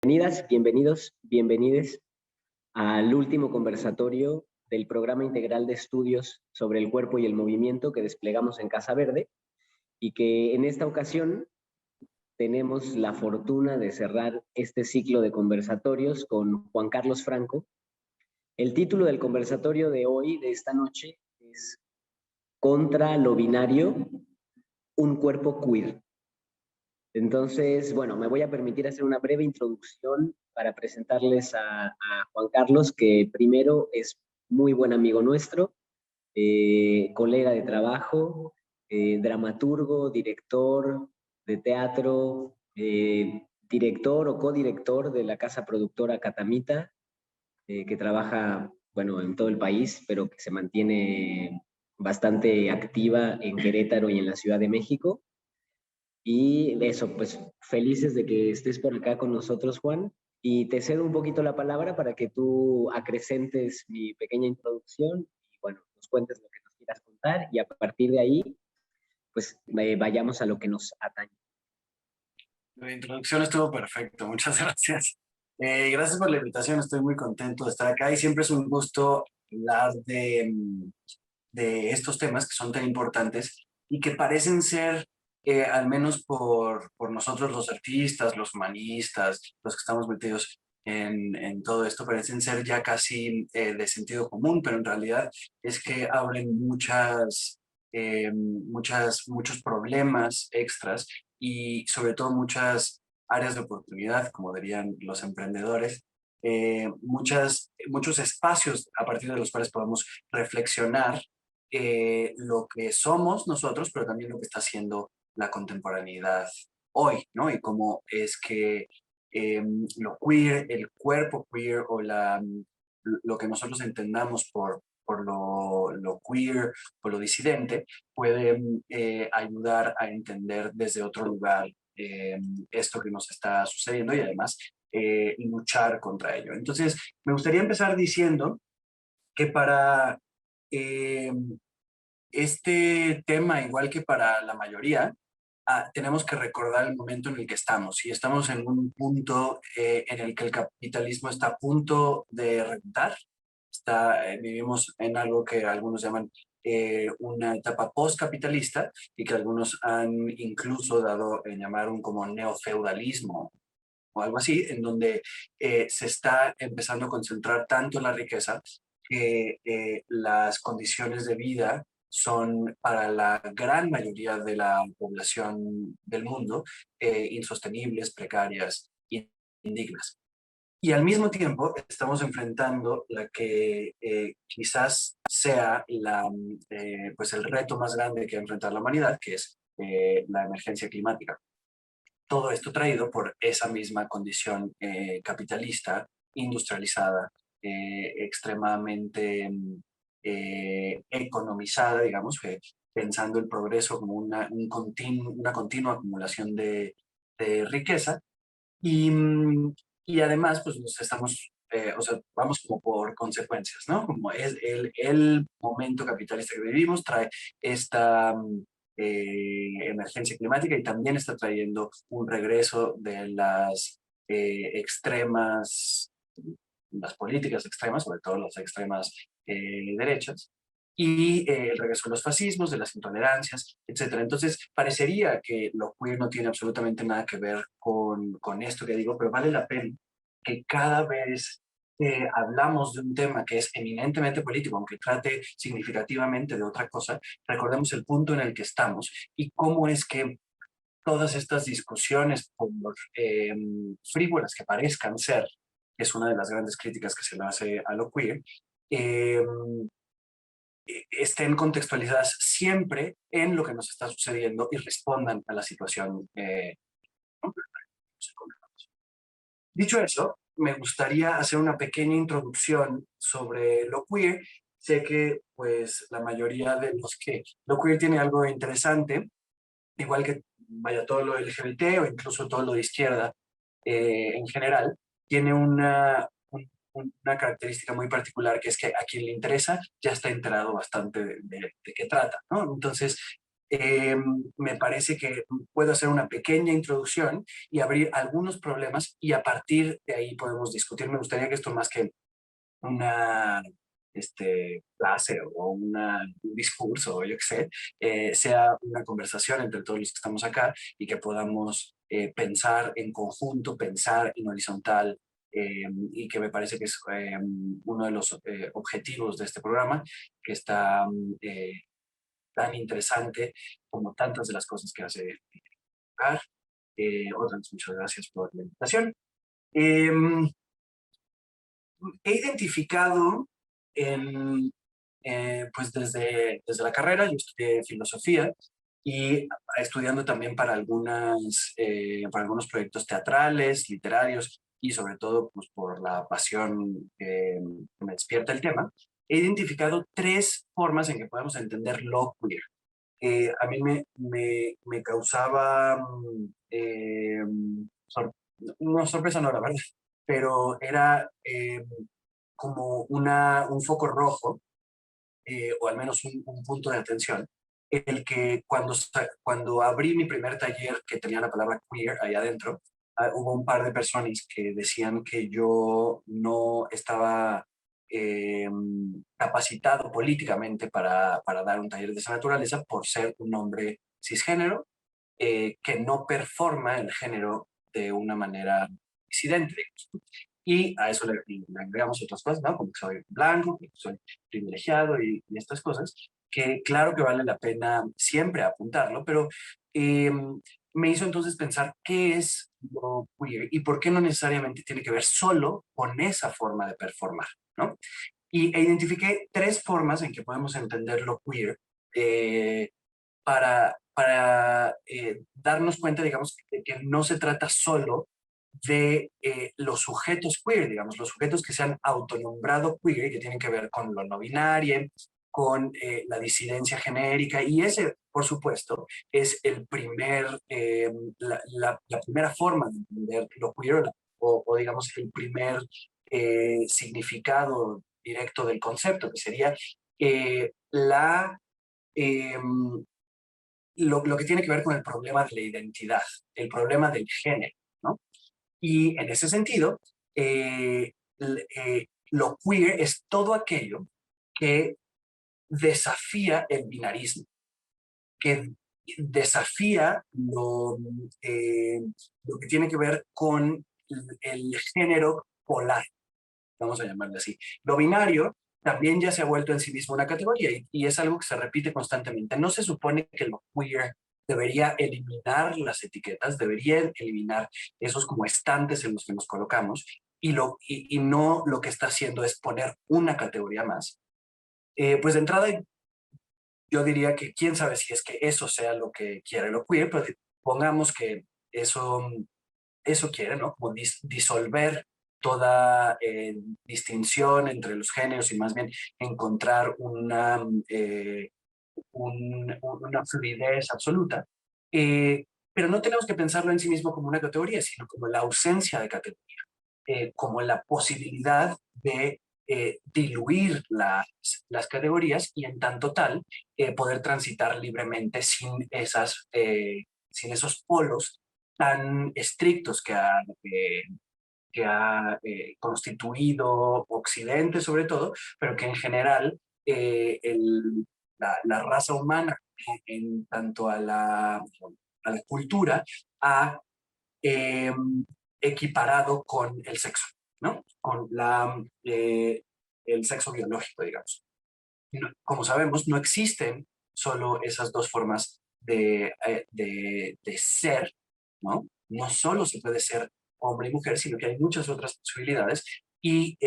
Bienvenidas, bienvenidos, bienvenides al último conversatorio del Programa Integral de Estudios sobre el Cuerpo y el Movimiento que desplegamos en Casa Verde y que en esta ocasión tenemos la fortuna de cerrar este ciclo de conversatorios con Juan Carlos Franco. El título del conversatorio de hoy, de esta noche, es Contra lo binario, un cuerpo queer. Entonces, bueno, me voy a permitir hacer una breve introducción para presentarles a Juan Carlos, que primero es muy buen amigo nuestro, colega de trabajo, dramaturgo, director de teatro, director o codirector de la casa productora Catamita, que trabaja, bueno, en todo el país, pero que se mantiene bastante activa en Querétaro y en la Ciudad de México. Y eso, pues felices de que estés por acá con nosotros, Juan. Y te cedo un poquito la palabra para que tú acrecentes mi pequeña introducción y, bueno, nos cuentes lo que nos quieras contar y a partir de ahí, pues vayamos a lo que nos atañe. La introducción estuvo perfecto, muchas gracias. Gracias por la invitación, estoy muy contento de estar acá y siempre es un gusto hablar de estos temas que son tan importantes y que parecen ser, al menos por nosotros los artistas, los humanistas, los que estamos metidos en todo esto, parecen ser ya casi de sentido común, pero en realidad es que abren muchos problemas extras y sobre todo muchas áreas de oportunidad, como dirían los emprendedores, muchos espacios a partir de los cuales podemos reflexionar lo que somos nosotros, pero también lo que está haciendo la contemporaneidad hoy, ¿no? Y cómo es que lo queer, el cuerpo queer o lo que nosotros entendamos por lo queer o lo disidente puede ayudar a entender desde otro lugar esto que nos está sucediendo y además luchar contra ello. Entonces, me gustaría empezar diciendo que para eh, este tema, igual que para la mayoría, tenemos que recordar el momento en el que estamos. Y estamos en un punto en el que el capitalismo está a punto de reventar. Vivimos en algo que algunos llaman una etapa postcapitalista y que algunos han incluso dado en llamar un como neofeudalismo o algo así, en donde se está empezando a concentrar tanto la riqueza que las condiciones de vida son para la gran mayoría de la población del mundo insostenibles, precarias y indignas. Y al mismo tiempo estamos enfrentando la que quizás sea pues el reto más grande que va a enfrentar la humanidad, que es la emergencia climática. Todo esto traído por esa misma condición capitalista, industrializada, extremadamente economizada, digamos, pensando el progreso como una continua acumulación de riqueza. Y, y además, pues nos estamos, o sea, vamos como por consecuencias, ¿no? Como es el momento capitalista que vivimos trae esta emergencia climática y también está trayendo un regreso de extremas, las políticas extremas, sobre todo las extremas derechas, y el regreso de los fascismos, de las intolerancias, etcétera. Entonces, parecería que lo queer no tiene absolutamente nada que ver con esto que digo, pero vale la pena que cada vez hablamos de un tema que es eminentemente político, aunque trate significativamente de otra cosa, recordemos el punto en el que estamos y cómo es que todas estas discusiones, por frívolas que parezcan ser, que es una de las grandes críticas que se le hace a lo queer, eh, estén contextualizadas siempre en lo que nos está sucediendo y respondan a la situación. ¿No? Dicho eso, me gustaría hacer una pequeña introducción sobre lo queer. Sé que pues la mayoría de los que lo queer tiene algo interesante, igual que vaya todo lo LGBT o incluso todo lo de izquierda en general, tiene una característica muy particular que es que a quien le interesa ya está enterado bastante de qué trata, ¿no? Entonces, me parece que puedo hacer una pequeña introducción y abrir algunos problemas y a partir de ahí podemos discutir. Me gustaría que esto más que una clase o un discurso, o yo qué sé, sea una conversación entre todos los que estamos acá y que podamos pensar en conjunto, pensar en horizontal, y que me parece que es uno de los objetivos de este programa, que está tan interesante como tantas de las cosas que hace lugar. Otras, muchas gracias por la invitación. Em, He identificado pues desde la carrera, yo estudié filosofía y estudiando también para algunos proyectos teatrales, literarios y sobre todo pues, por la pasión que me despierta el tema, he identificado tres formas en que podemos entender lo queer. A mí me causaba, sor- no sorpresa, no, la verdad, pero era como un foco rojo, o al menos un punto de atención, el que cuando abrí mi primer taller que tenía la palabra queer ahí adentro, hubo un par de personas que decían que yo no estaba eh, capacitado políticamente para dar un taller de esa naturaleza por ser un hombre cisgénero, que no performa el género de una manera disidente. Y a eso le agregamos otras cosas, ¿no? Como que soy blanco, que soy privilegiado y estas cosas, que claro que vale la pena siempre apuntarlo, pero eh, me hizo entonces pensar qué es lo queer y por qué no necesariamente tiene que ver solo con esa forma de performar, ¿no? E identifiqué tres formas en que podemos entender lo queer, para darnos cuenta, digamos, de que no se trata solo de los sujetos queer, digamos, los sujetos que se han autonombrado queer y que tienen que ver con lo no binario, con la disidencia genérica, y ese, por supuesto, es la primera forma de entender lo queer, o digamos, el primer significado directo del concepto, que sería eh, la... em, lo que tiene que ver con el problema de la identidad, el problema del género, ¿no? Y en ese sentido, lo queer es todo aquello que desafía el binarismo, que desafía lo que tiene que ver con el género polar, vamos a llamarle así. Lo binario también ya se ha vuelto en sí mismo una categoría y es algo que se repite constantemente. No se supone que lo queer debería eliminar las etiquetas, debería eliminar esos como estantes en los que nos colocamos y no lo que está haciendo es poner una categoría más. Pues de entrada yo diría que quién sabe si es que eso sea lo que quiere lo queer, pero pongamos que eso quiere, ¿no? Como disolver toda distinción entre los géneros y más bien encontrar una fluidez absoluta. Pero no tenemos que pensarlo en sí mismo como una categoría, sino como la ausencia de categoría, como la posibilidad de diluir las categorías y en tanto tal poder transitar libremente sin esos polos tan estrictos que ha constituido Occidente sobre todo, pero que en general la raza humana en tanto a la cultura ha eh, equiparado con el sexo, ¿no? Con el sexo biológico, digamos. Como sabemos, no existen solo esas dos formas de ser, ¿no? No solo se puede ser hombre y mujer, sino que hay muchas otras posibilidades y,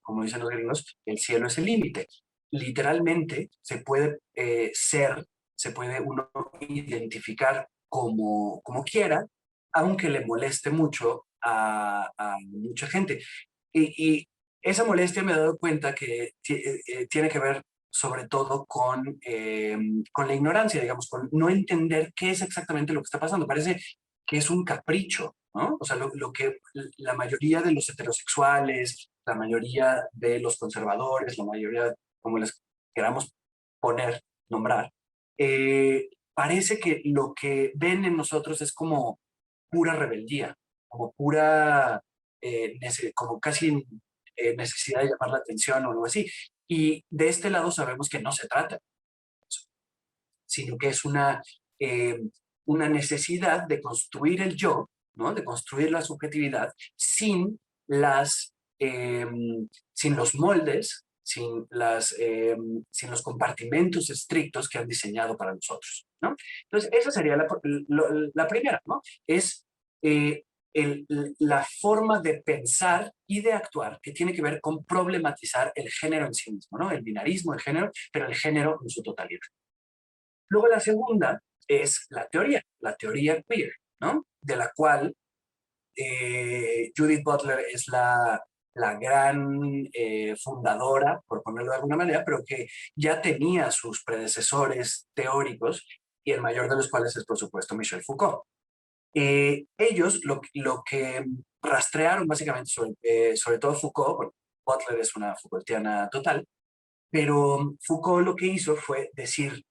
como dicen los gringos, el cielo es el límite. Literalmente se puede uno identificar como quiera, aunque le moleste mucho a mucha gente. Y esa molestia me he dado cuenta que tiene que ver sobre todo con la ignorancia, digamos, con no entender qué es exactamente lo que está pasando. Parece que es un capricho, ¿no? O sea, lo que la mayoría de los heterosexuales, la mayoría de los conservadores, la mayoría, como les queramos poner, nombrar, parece que lo que ven en nosotros es como pura rebeldía, como pura, como casi necesidad de llamar la atención o algo así. Y de este lado sabemos que no se trata, sino que es eh, una necesidad de construir el yo, ¿no? De construir la subjetividad sin las, eh, sin los moldes, sin los compartimentos estrictos que han diseñado para nosotros, ¿no? Entonces, esa sería la primera, ¿no? Es eh, la forma de pensar y de actuar que tiene que ver con problematizar el género en sí mismo, ¿no? El binarismo, el género, pero el género en su totalidad. Luego la segunda es la teoría queer, ¿no? De la cual Judith Butler es la gran fundadora, por ponerlo de alguna manera, pero que ya tenía sus predecesores teóricos, y el mayor de los cuales es, por supuesto, Michel Foucault. Ellos lo que rastrearon básicamente, sobre todo Foucault, bueno, Butler es una Foucaultiana total, pero Foucault lo que hizo fue decir,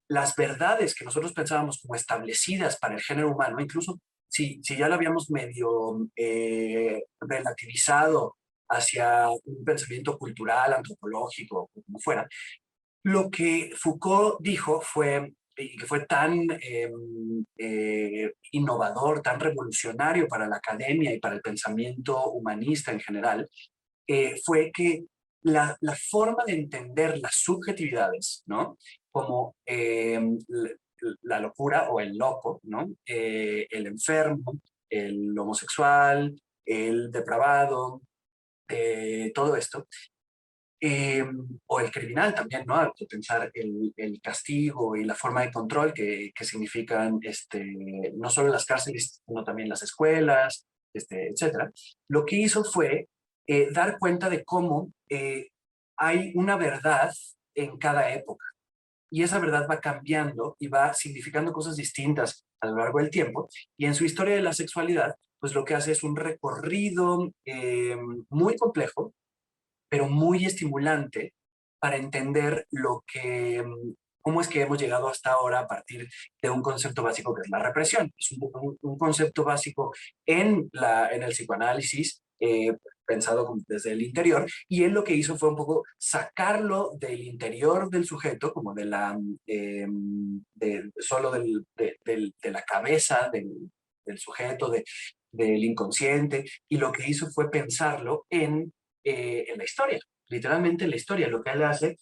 las verdades que nosotros pensábamos como establecidas para el género humano, incluso si ya lo habíamos medio relativizado hacia un pensamiento cultural, antropológico, como fuera, lo que Foucault dijo fue, y que fue tan innovador, tan revolucionario para la academia y para el pensamiento humanista en general, fue que la forma de entender las subjetividades, ¿no? Como la locura o el loco, ¿no? El enfermo, el homosexual, el depravado, todo esto, eh, o el criminal también, ¿no? Hay que pensar el castigo y la forma de control que significan no solo las cárceles, sino también las escuelas, etcétera. Lo que hizo fue dar cuenta de cómo hay una verdad en cada época. Y esa verdad va cambiando y va significando cosas distintas a lo largo del tiempo. Y en su historia de la sexualidad, pues lo que hace es un recorrido muy complejo, pero muy estimulante para entender cómo es que hemos llegado hasta ahora a partir de un concepto básico que es la represión. Es un concepto básico en el psicoanálisis, pensado desde el interior, y él lo que hizo fue un poco sacarlo del interior del sujeto, como solo de la cabeza del sujeto, del inconsciente, y lo que hizo fue pensarlo en la historia, literalmente en la historia. Lo que él hace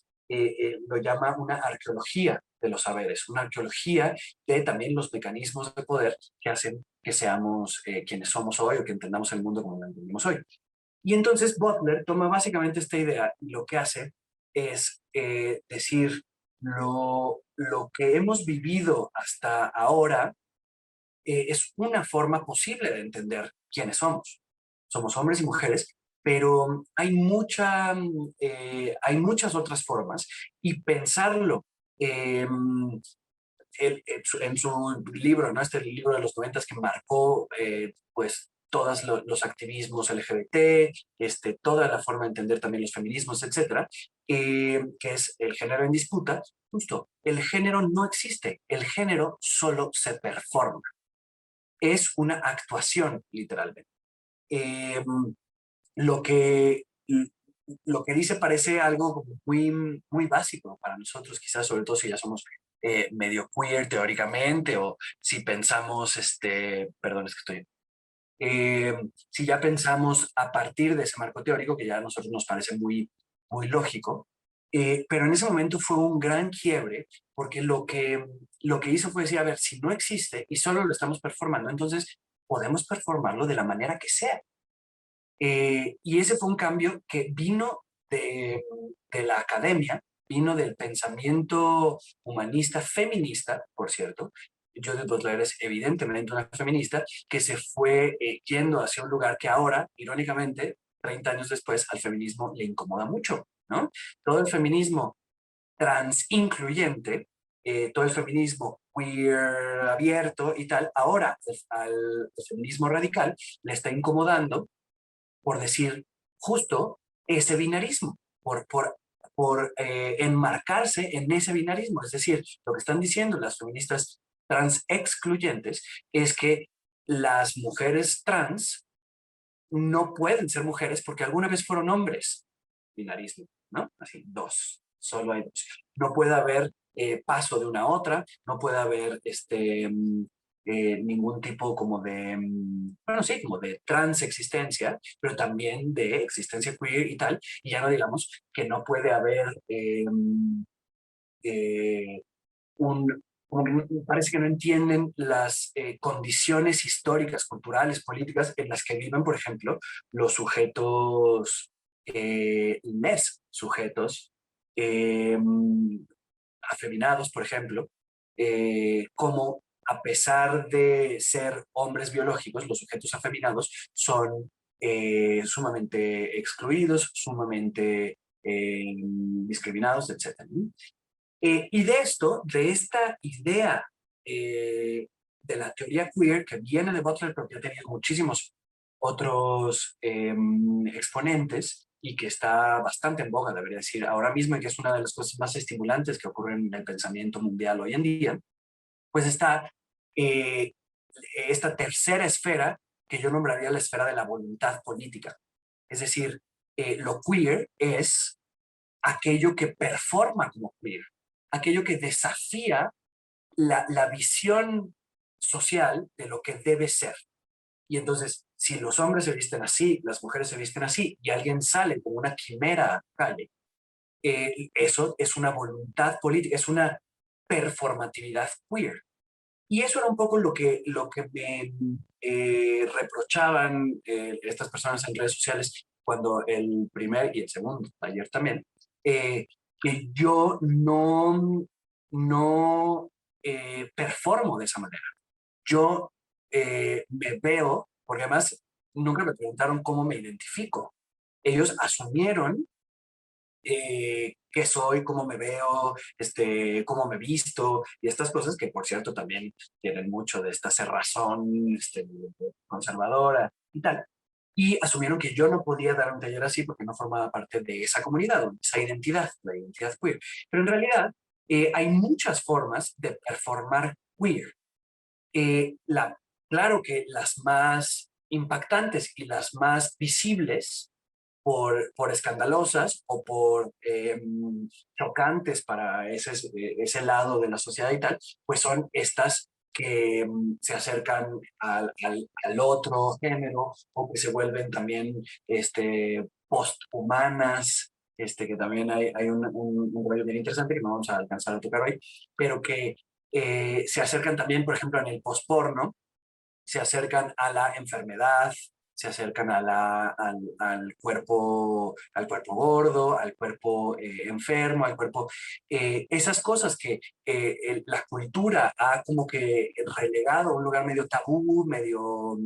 lo llama una arqueología de los saberes, una arqueología de también los mecanismos de poder que hacen que seamos quienes somos hoy o que entendamos el mundo como lo entendemos hoy. Y entonces Butler toma básicamente esta idea y lo que hace es decir, lo que hemos vivido hasta ahora es una forma posible de entender quiénes somos. Somos hombres y mujeres, pero hay muchas otras formas y pensarlo eh, en su libro, ¿no? Este libro de los 90 que marcó pues todos los activismos LGBT, toda la forma de entender también los feminismos, etcétera, que es el género en disputa. Justo, el género no existe, el género solo se performa, es una actuación, literalmente. Eh, lo que, lo que dice parece algo como muy básico para nosotros, quizás, sobre todo si ya somos medio queer teóricamente, o si pensamos, perdón, es que estoy... si ya pensamos a partir de ese marco teórico, que ya a nosotros nos parece muy lógico, pero en ese momento fue un gran quiebre, porque lo que hizo fue decir, a ver, si no existe y solo lo estamos performando, entonces podemos performarlo de la manera que sea. Y ese fue un cambio que vino de la academia, vino del pensamiento humanista feminista, por cierto. Judith Butler es evidentemente una feminista que se fue yendo hacia un lugar que ahora, irónicamente, 30 años después, al feminismo le incomoda mucho, ¿no? Todo el feminismo trans incluyente, todo el feminismo queer abierto y tal, ahora al feminismo radical le está incomodando por decir justo ese binarismo, por por enmarcarse en ese binarismo. Es decir, lo que están diciendo las feministas trans excluyentes es que las mujeres trans no pueden ser mujeres porque alguna vez fueron hombres. Binarismo, ¿no? Así, dos, solo hay dos. No puede haber paso de una a otra, no puede haber ningún tipo como de, bueno, sí, como de transexistencia, pero también de existencia queer y tal, y ya no digamos que no puede haber eh, como que parece que no entienden las condiciones históricas, culturales, políticas en las que viven, por ejemplo, los sujetos, les sujetos eh, afeminados, por ejemplo, como a pesar de ser hombres biológicos, los sujetos afeminados son sumamente excluidos, sumamente discriminados, etc. Y de esto, de esta idea de la teoría queer que viene de Butler, pero que ha tenido muchísimos otros exponentes y que está bastante en boga, debería decir, ahora mismo, y que es una de las cosas más estimulantes que ocurren en el pensamiento mundial hoy en día, pues está eh, esta tercera esfera que yo nombraría la esfera de la voluntad política. Es decir, lo queer es aquello que performa como queer, aquello que desafía la visión social de lo que debe ser. Y entonces, si los hombres se visten así, las mujeres se visten así, y alguien sale con una quimera a la calle, eso es una voluntad política, es una performatividad queer. Y eso era un poco lo que me reprochaban estas personas en redes sociales cuando el primer y el segundo, ayer también, que yo no performo de esa manera. Yo me veo, porque además nunca me preguntaron cómo me identifico. Ellos asumieron qué soy, cómo me veo, cómo me visto y estas cosas que, por cierto, también tienen mucho de esta cerrazón conservadora y tal. Y asumieron que yo no podía dar un taller así porque no formaba parte de esa comunidad, de esa identidad, la identidad queer. Pero en realidad hay muchas formas de performar queer. Claro que las más impactantes y las más visibles por escandalosas o por chocantes para ese lado de la sociedad y tal, pues son estas que se acercan al otro género o que se vuelven también posthumanas, que también hay un rollo bien interesante que no vamos a alcanzar a tocar hoy, pero que se acercan también, por ejemplo, en el postporno, se acercan a la enfermedad, se acercan al cuerpo gordo, al cuerpo enfermo, al cuerpo... esas cosas que la cultura ha como que relegado a un lugar medio tabú, medio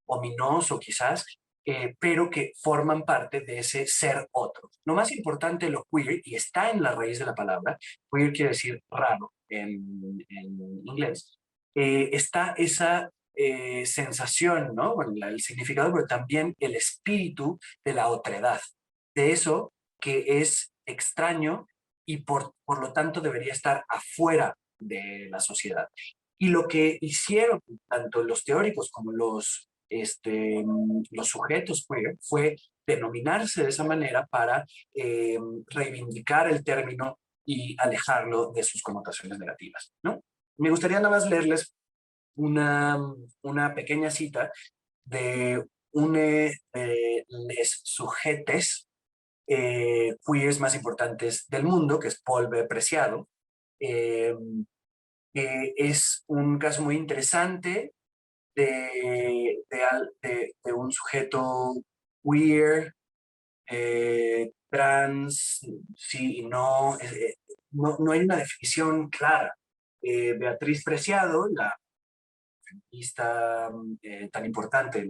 ominoso quizás, pero que forman parte de ese ser otro. Lo más importante de lo queer, y está en la raíz de la palabra, queer quiere decir raro en inglés, está esa sensación, ¿no? Bueno, el significado, pero también el espíritu de la otredad, de eso que es extraño y por lo tanto debería estar afuera de la sociedad. Y lo que hicieron tanto los teóricos como los sujetos queer fue denominarse de esa manera para reivindicar el término y alejarlo de sus connotaciones negativas, ¿no? Me gustaría nada más leerles una, una pequeña cita de les sujetes queers más importantes del mundo, que es Paul B. Preciado. Eh, es un caso muy interesante de un sujeto queer, trans, sí y no, no hay una definición clara. Beatriz Preciado, la feminista tan importante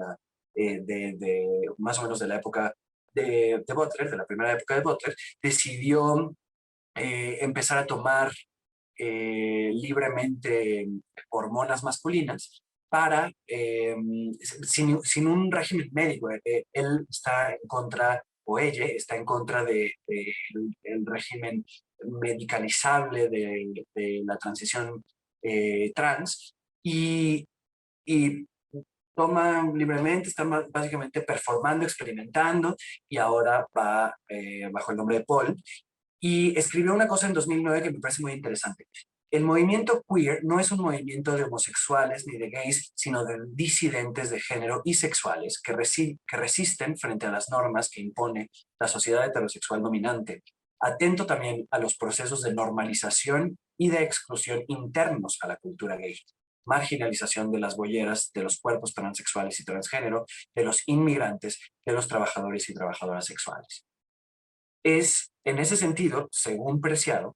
más o menos de la época de Butler, de la primera época de Butler, decidió empezar a tomar libremente hormonas masculinas para, sin un régimen médico. Él está en contra o ella está en contra el régimen medicalizable de la transición trans y toma libremente, está básicamente performando, experimentando y ahora va bajo el nombre de Paul. Y escribió una cosa en 2009 que me parece muy interesante. El movimiento queer no es un movimiento de homosexuales ni de gays, sino de disidentes de género y sexuales que resisten frente a las normas que impone la sociedad heterosexual dominante. Atento también a los procesos de normalización y de exclusión internos a la cultura gay. Marginalización de las bolleras, de los cuerpos transexuales y transgénero, de los inmigrantes, de los trabajadores y trabajadoras sexuales. Es, en ese sentido, según Preciado,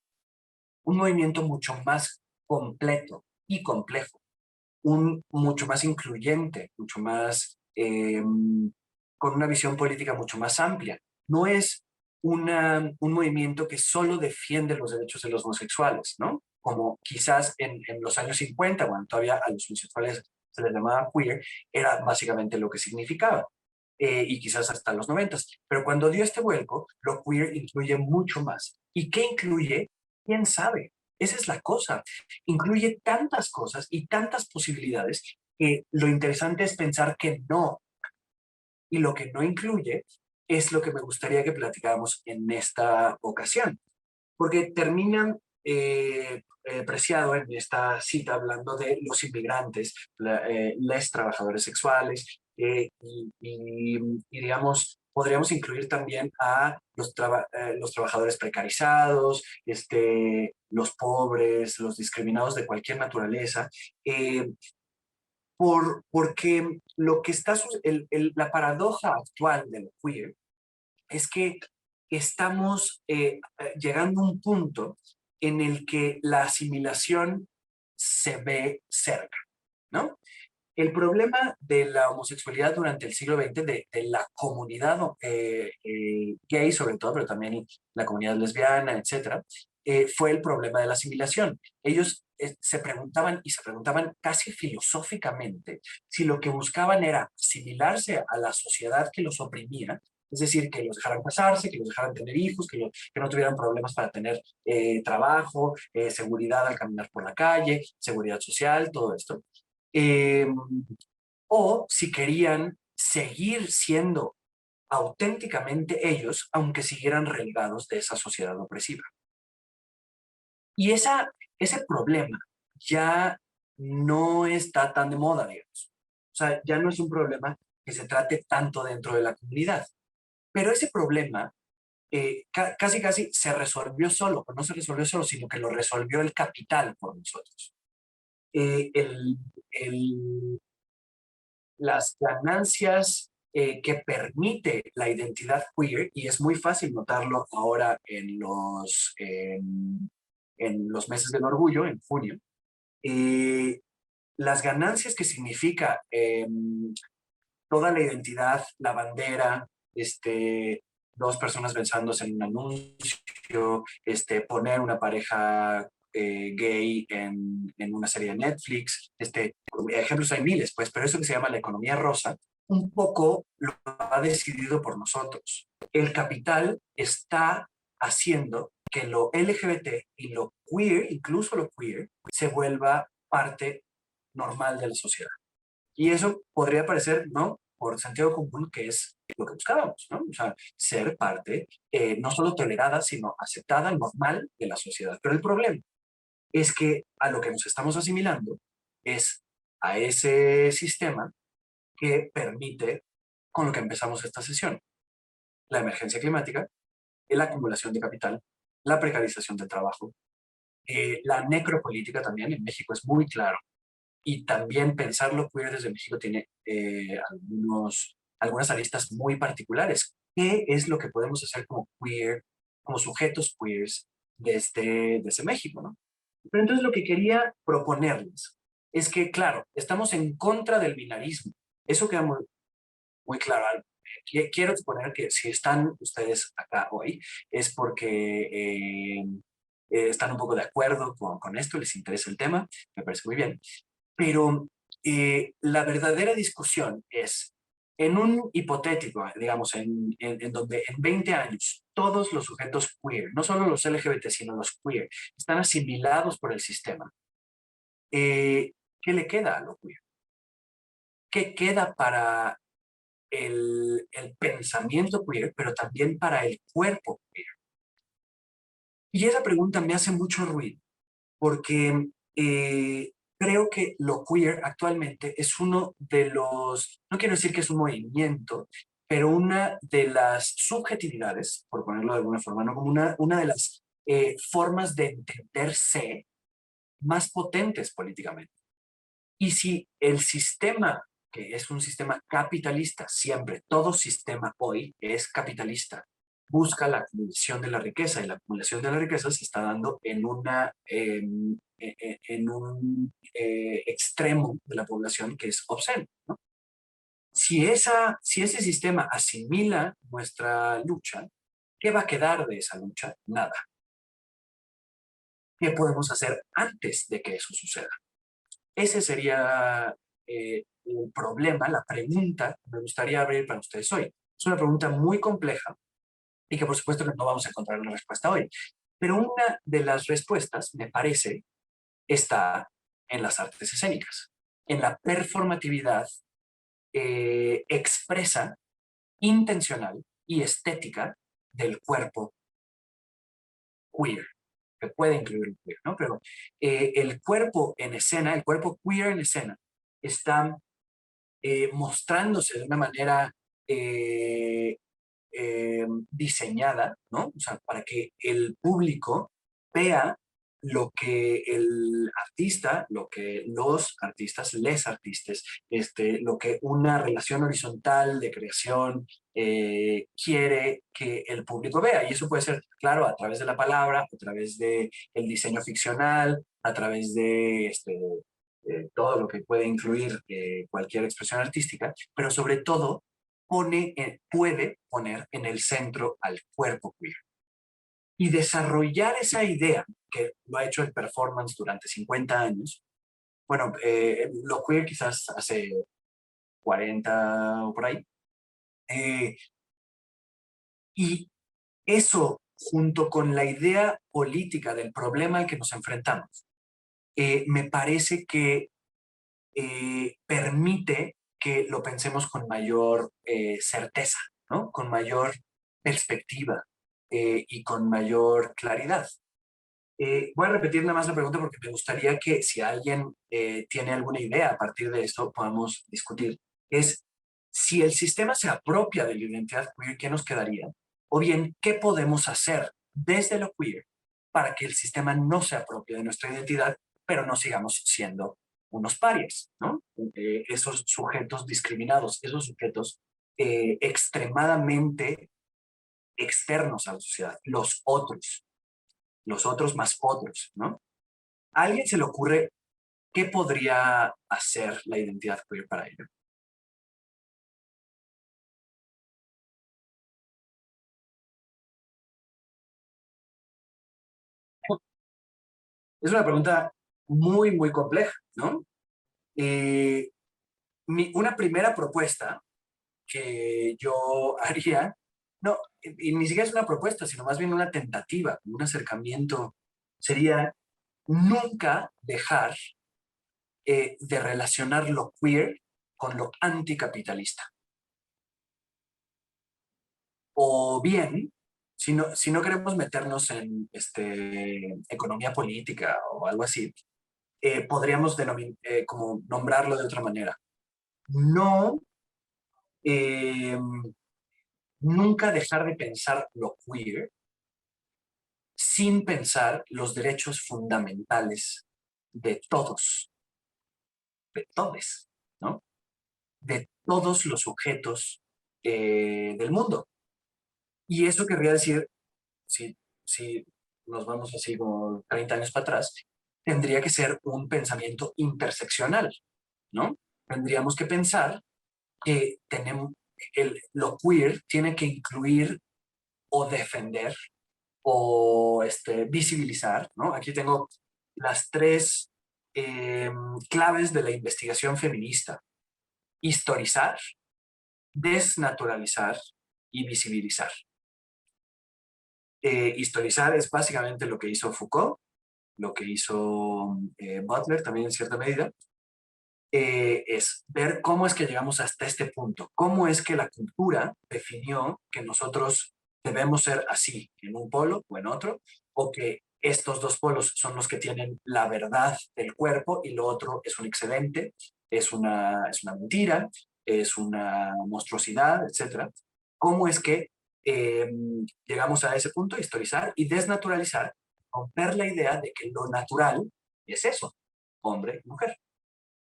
un movimiento mucho más completo y complejo, mucho más incluyente, mucho más con una visión política mucho más amplia. No es un movimiento que solo defiende los derechos de los homosexuales, ¿no? Como quizás en los años 50, cuando todavía a los homosexuales se les llamaba queer, era básicamente lo que significaba. Y quizás hasta los 90. Pero cuando dio este vuelco, lo queer incluye mucho más. ¿Y qué incluye? ¿Quién sabe? Esa es la cosa. Incluye tantas cosas y tantas posibilidades que lo interesante es pensar que no. Y lo que no incluye es lo que me gustaría que platicáramos en esta ocasión. Porque terminan Preciado en esta cita hablando de los inmigrantes, los trabajadores sexuales y, digamos, podríamos incluir también a los trabajadores precarizados, los pobres, los discriminados de cualquier naturaleza, porque lo que está, la paradoja actual del queer es que estamos llegando a un punto en el que la asimilación se ve cerca, ¿no? El problema de la homosexualidad durante el siglo XX, de la comunidad gay sobre todo, pero también la comunidad lesbiana, etcétera, fue el problema de la asimilación. Ellos se preguntaban y se preguntaban casi filosóficamente si lo que buscaban era asimilarse a la sociedad que los oprimía, es decir, que los dejaran casarse, que los dejaran tener hijos, que no tuvieran problemas para tener trabajo, seguridad al caminar por la calle, seguridad social, todo esto. Eh, o si querían seguir siendo auténticamente ellos, aunque siguieran relegados de esa sociedad opresiva. Y ese problema ya no está tan de moda, digamos. O sea, ya no es un problema que se trate tanto dentro de la comunidad. Pero ese problema casi se resolvió solo, o no se resolvió solo, sino que lo resolvió el capital por nosotros. Eh, el, el, las ganancias que permite la identidad queer, y es muy fácil notarlo ahora en los meses del orgullo, en junio, las ganancias que significa toda la identidad, la bandera, dos personas besándose en un anuncio, poner una pareja gay en una serie de Netflix, ejemplos hay miles, pues, pero eso que se llama la economía rosa, un poco lo ha decidido por nosotros. El capital está haciendo que lo LGBT y lo queer, incluso lo queer, se vuelva parte normal de la sociedad. Y eso podría parecer, ¿no? Por sentido común, que es lo que buscábamos, ¿no? O sea, ser parte no solo tolerada, sino aceptada, normal de la sociedad. Pero el problema es que a lo que nos estamos asimilando es a ese sistema que permite, con lo que empezamos esta sesión, la emergencia climática, la acumulación de capital, la precarización del trabajo, la necropolítica también, en México es muy claro. Y también pensarlo queer desde México tiene algunas aristas muy particulares. ¿Qué es lo que podemos hacer como queer, como sujetos queers desde México, ¿no? Pero entonces lo que quería proponerles es que, claro, estamos en contra del binarismo. Eso queda muy claro. Quiero exponer que si están ustedes acá hoy es porque están un poco de acuerdo con esto, les interesa el tema, me parece muy bien. Pero la verdadera discusión es En un hipotético, digamos, en donde en 20 años todos los sujetos queer, no solo los LGBT, sino los queer, están asimilados por el sistema, ¿qué le queda a lo queer? ¿Qué queda para el pensamiento queer, pero también para el cuerpo queer? Y esa pregunta me hace mucho ruido, porque creo que lo queer actualmente es uno de los, no quiero decir que es un movimiento, pero una de las subjetividades, por ponerlo de alguna forma, ¿no? Como una de las formas de entenderse más potentes políticamente. Y si el sistema, que es un sistema capitalista, siempre, todo sistema hoy es capitalista, busca la acumulación de la riqueza, y la acumulación de la riqueza se está dando en un extremo de la población que es obsceno, ¿no? Si ese sistema asimila nuestra lucha, ¿qué va a quedar de esa lucha? Nada. ¿Qué podemos hacer antes de que eso suceda? Ese sería el problema, la pregunta que me gustaría abrir para ustedes hoy. Es una pregunta muy compleja y que por supuesto que no vamos a encontrar una respuesta hoy. Pero una de las respuestas, me parece, está en las artes escénicas, en la performatividad expresa, intencional y estética del cuerpo queer, que puede incluir el queer, ¿no? Pero el cuerpo en escena, el cuerpo queer en escena, está mostrándose de una manera diseñada, ¿no? O sea, para que el público vea lo que el artista, lo que los artistas, les artistas, lo que una relación horizontal de creación quiere que el público vea. Y eso puede ser, claro, a través de la palabra, a través del diseño ficcional, a través de todo lo que puede incluir cualquier expresión artística, pero sobre todo puede poner en el centro al cuerpo queer. Y desarrollar esa idea, que lo ha hecho el performance durante 50 años, bueno, lo queer quizás hace 40 o por ahí, eh, y eso junto con la idea política del problema al que nos enfrentamos, me parece que permite que lo pensemos con mayor certeza, ¿no? Con mayor perspectiva y con mayor claridad. Voy a repetir nada más la pregunta porque me gustaría que si alguien tiene alguna idea a partir de esto podamos discutir. Es si el sistema se apropia de la identidad queer, ¿qué nos quedaría? O bien, ¿qué podemos hacer desde lo queer para que el sistema no se apropie de nuestra identidad, pero no sigamos siendo unos parias, ¿no? Esos sujetos discriminados, esos sujetos extremadamente externos a la sociedad, los otros más otros, ¿no? ¿A alguien se le ocurre qué podría hacer la identidad queer para ello? Es una pregunta muy, muy compleja, ¿no? Eh, una primera propuesta que yo haría, no, y ni siquiera es una propuesta, sino más bien una tentativa, un acercamiento, sería nunca dejar de relacionar lo queer con lo anticapitalista. O bien, si no queremos meternos en economía política o algo así, podríamos como nombrarlo de otra manera. No, eh, nunca dejar de pensar lo queer sin pensar los derechos fundamentales de todos, ¿no? De todos los sujetos del mundo. Y eso querría decir, si nos vamos así como 30 años para atrás, tendría que ser un pensamiento interseccional, ¿no? Tendríamos que pensar que lo queer tiene que incluir o defender o visibilizar, ¿no? Aquí tengo las tres claves de la investigación feminista. Historizar, desnaturalizar y visibilizar. Historizar es básicamente lo que hizo Foucault, lo que hizo Butler también en cierta medida, es ver cómo es que llegamos hasta este punto, cómo es que la cultura definió que nosotros debemos ser así, en un polo o en otro, o que estos dos polos son los que tienen la verdad del cuerpo y lo otro es un excedente, es una mentira, es una monstruosidad, etc. ¿Cómo es que llegamos a ese punto? Historizar y desnaturalizar, romper la idea de que lo natural es eso, hombre y mujer.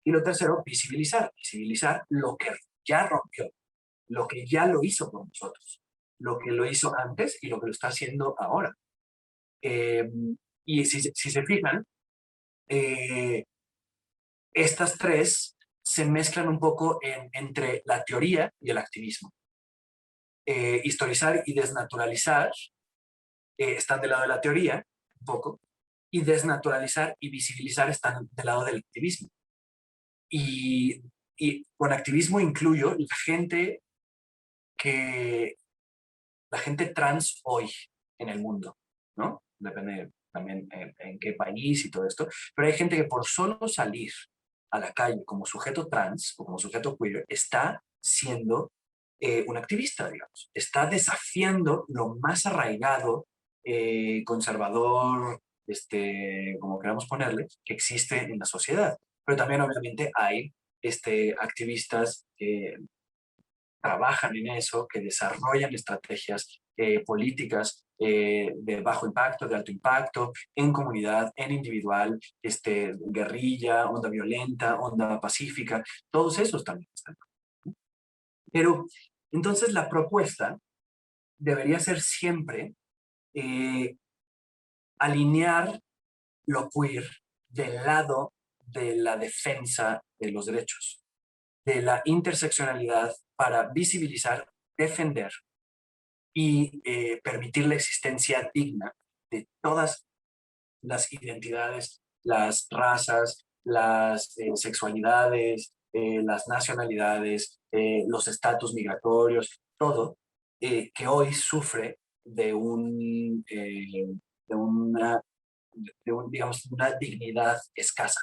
Y lo tercero, visibilizar. Visibilizar lo que ya rompió, lo que ya lo hizo por nosotros, lo que lo hizo antes y lo que lo está haciendo ahora. Eh, y si se fijan, eh, estas tres se mezclan un poco entre la teoría y el activismo. Historizar y desnaturalizar están del lado de la teoría, un poco, y desnaturalizar y visibilizar están del lado del activismo. Y, y con activismo incluyo que la gente trans hoy en el mundo, ¿no? Depende también en qué país y todo esto, pero hay gente que por solo salir a la calle como sujeto trans o como sujeto queer está siendo un activista, digamos. Está desafiando lo más arraigado, conservador, como queramos ponerle, que existe en la sociedad. Pero también obviamente hay activistas que trabajan en eso, que desarrollan estrategias políticas de bajo impacto, de alto impacto, en comunidad, en individual, guerrilla, onda violenta, onda pacífica, todos esos también están. Pero entonces la propuesta debería ser siempre eh, alinear lo queer del lado de la defensa de los derechos, de la interseccionalidad para visibilizar, defender y permitir la existencia digna de todas las identidades, las razas, las sexualidades, las nacionalidades, los estatus migratorios, todo, que hoy sufre de, un, de, una, digamos, una dignidad escasa.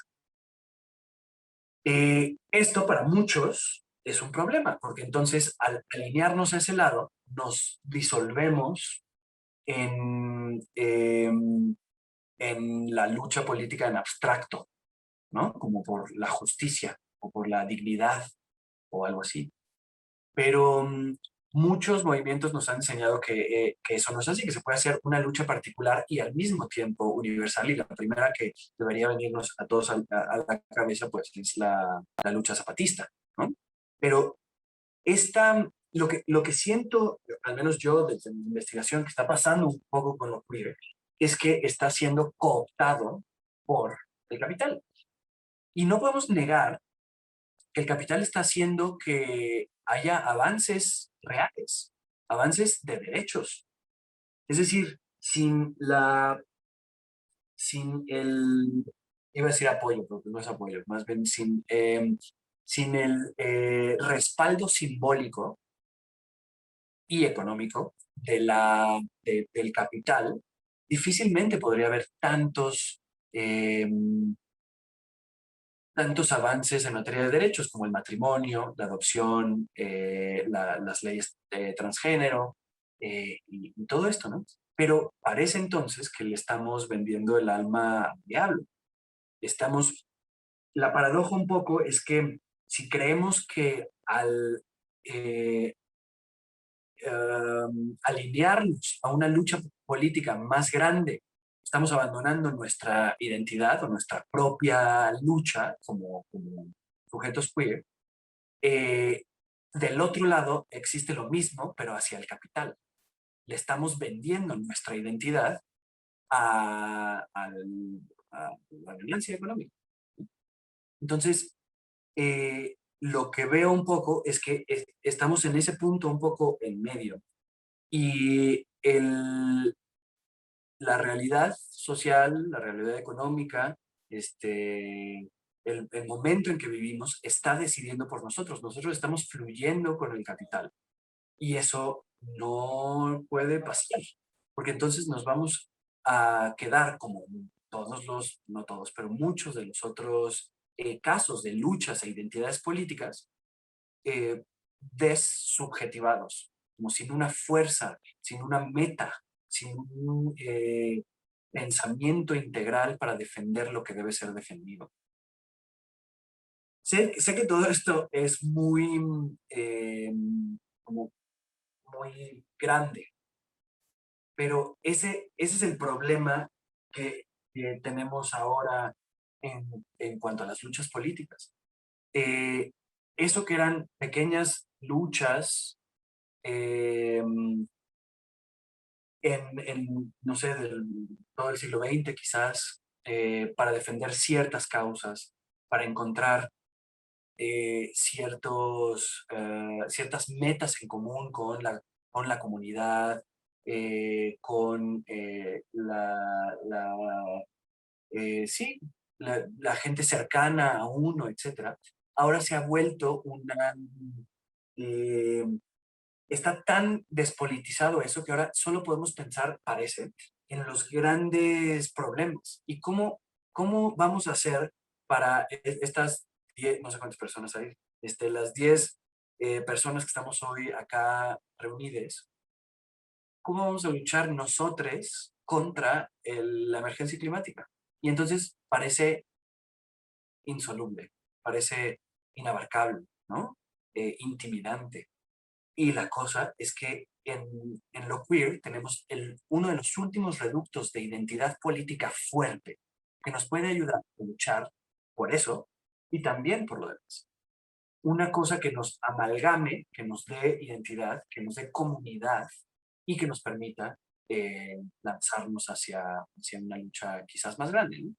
Esto para muchos es un problema, porque entonces al alinearnos a ese lado, nos disolvemos en la lucha política en abstracto, ¿no? Como por la justicia o por la dignidad o algo así. Pero muchos movimientos nos han enseñado que eso no es así, que se puede hacer una lucha particular y al mismo tiempo universal. Y la primera que debería venirnos a todos a la cabeza, pues, es la lucha zapatista, ¿no? Pero lo que siento, al menos yo desde mi investigación, que está pasando un poco con lo queer, es que está siendo cooptado por el capital. Y no podemos negar que el capital está haciendo que haya avances reales, avances de derechos. Es decir, sin el, iba a decir apoyo, pero no es apoyo, más bien sin el respaldo simbólico y económico del capital, difícilmente podría haber eh, tantos avances en materia de derechos como el matrimonio, la adopción, las leyes de transgénero y todo esto, ¿no? Pero parece entonces que le estamos vendiendo el alma al diablo. La paradoja un poco es que si creemos que al eh, alinearnos a una lucha política más grande, estamos abandonando nuestra identidad o nuestra propia lucha como sujetos queer. Eh, del otro lado existe lo mismo, pero hacia el capital. Le estamos vendiendo nuestra identidad a la violencia económica. Entonces, lo que veo un poco es que estamos en ese punto un poco en medio. Y la realidad social, la realidad económica, el momento en que vivimos está decidiendo por nosotros. Nosotros estamos fluyendo con el capital. Y eso no puede pasar, porque entonces nos vamos a quedar como todos los, no todos, pero muchos de los otros casos de luchas e identidades políticas desubjetivados, como sin una fuerza, sin una meta, sin un pensamiento integral para defender lo que debe ser defendido. Sé que todo esto es muy, como muy grande, pero ese es el problema que tenemos ahora en cuanto a las luchas políticas. Eso que eran pequeñas luchas eh, no sé, todo el siglo XX quizás, para defender ciertas causas, para encontrar ciertas metas en común con la comunidad, con sí, la gente cercana a uno, etc. Ahora se ha vuelto eh, está tan despolitizado eso que ahora solo podemos pensar, parece, en los grandes problemas. ¿Y cómo vamos a hacer para estas 10, no sé cuántas personas hay, las 10 personas que estamos hoy acá reunidas? ¿Cómo vamos a luchar nosotros contra la emergencia climática? Y entonces parece insoluble, parece inabarcable, ¿no? Intimidante. Y la cosa es que en lo queer tenemos uno de los últimos reductos de identidad política fuerte que nos puede ayudar a luchar por eso y también por lo demás. Una cosa que nos amalgame, que nos dé identidad, que nos dé comunidad y que nos permita lanzarnos hacia una lucha quizás más grande, ¿no?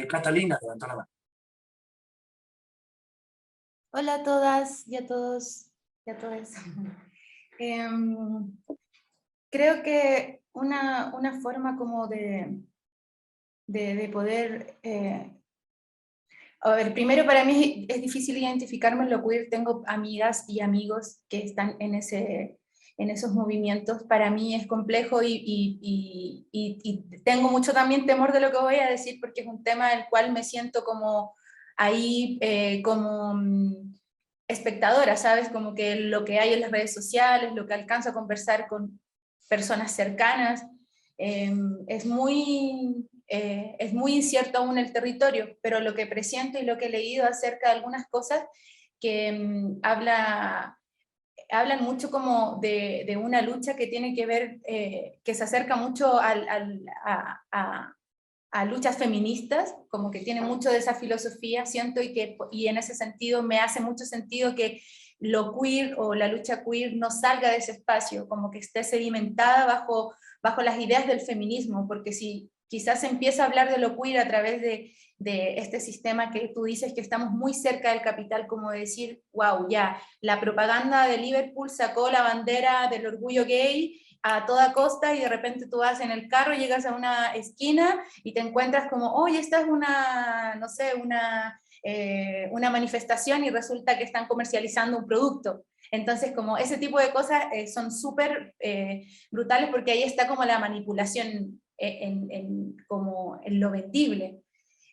Catalina, levantó la mano. Hola a todas y a todos y a todas. Creo que una forma como de poder... a ver, primero para mí es difícil identificarme en lo queer. Tengo amigas y amigos que están en esos movimientos. Para mí es complejo y tengo mucho también temor de lo que voy a decir porque es un tema del cual me siento como ahí como espectadora, ¿sabes? Como que lo que hay en las redes sociales, lo que alcanzo a conversar con personas cercanas, es muy incierto aún el territorio, pero lo que presiento y lo que he leído acerca de algunas cosas que hablan mucho como de una lucha que tiene que ver, que se acerca mucho a luchas feministas, como que tiene mucho de esa filosofía, siento, y en ese sentido me hace mucho sentido que lo queer o la lucha queer no salga de ese espacio, como que esté sedimentada bajo las ideas del feminismo, porque si quizás se empieza a hablar de lo queer a través de este sistema que tú dices que estamos muy cerca del capital, como decir, wow, ya, la propaganda de Liverpool sacó la bandera del orgullo gay a toda costa y de repente tú vas en el carro, llegas a una esquina y te encuentras como, oye, esta es una, no sé, una manifestación y resulta que están comercializando un producto. Entonces, como ese tipo de cosas son súper brutales porque ahí está como la manipulación como en lo vendible.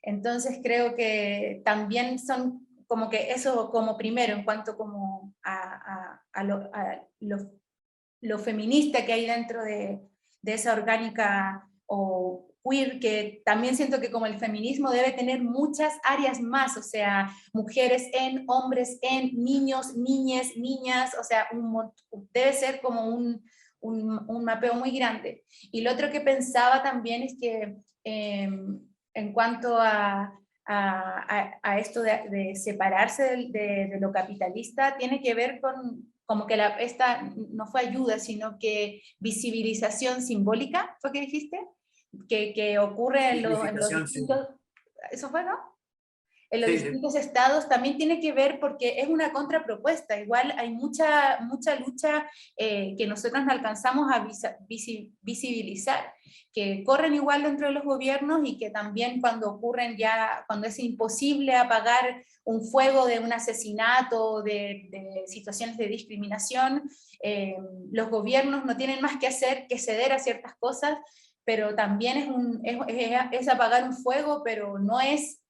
Entonces creo que también son como que eso como primero en cuanto como a lo feminista que hay dentro de esa orgánica o queer, que también siento que como el feminismo debe tener muchas áreas más, o sea, mujeres en, hombres en, niños, niñas, niñas, o sea, debe ser como un mapeo muy grande. Y lo otro que pensaba también es que en cuanto a esto de separarse de lo capitalista, tiene que ver con como que esta no fue ayuda, sino que visibilización simbólica, ¿fue que dijiste? Que ocurre en los distintos... ¿Eso fue, no? en los distintos estados también tiene que ver porque es una contrapropuesta. Igual hay mucha lucha que nosotros no alcanzamos a visibilizar, que corren igual dentro de los gobiernos y que también cuando cuando es imposible apagar un fuego de un asesinato, de situaciones de discriminación, los gobiernos no tienen más que hacer que ceder a ciertas cosas, pero también es apagar un fuego, pero no es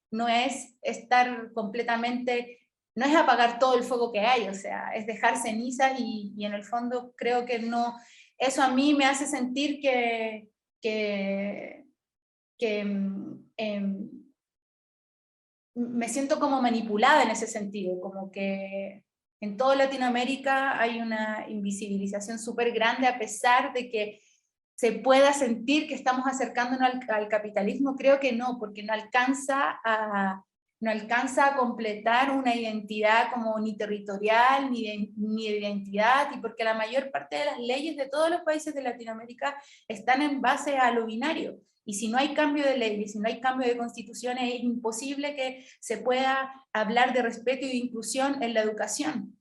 estar completamente, no es apagar todo el fuego que hay, o sea, es dejar cenizas y en el fondo creo que no, eso a mí me hace sentir me siento como manipulada en ese sentido, como que en toda Latinoamérica hay una invisibilización súper grande a pesar de que se pueda sentir que estamos acercándonos al capitalismo. Creo que no, porque no alcanza a completar una identidad como ni territorial, ni de identidad, y porque la mayor parte de las leyes de todos los países de Latinoamérica están en base a lo binario. Y si no hay cambio de leyes, si no hay cambio de constituciones, es imposible que se pueda hablar de respeto y de inclusión en la educación,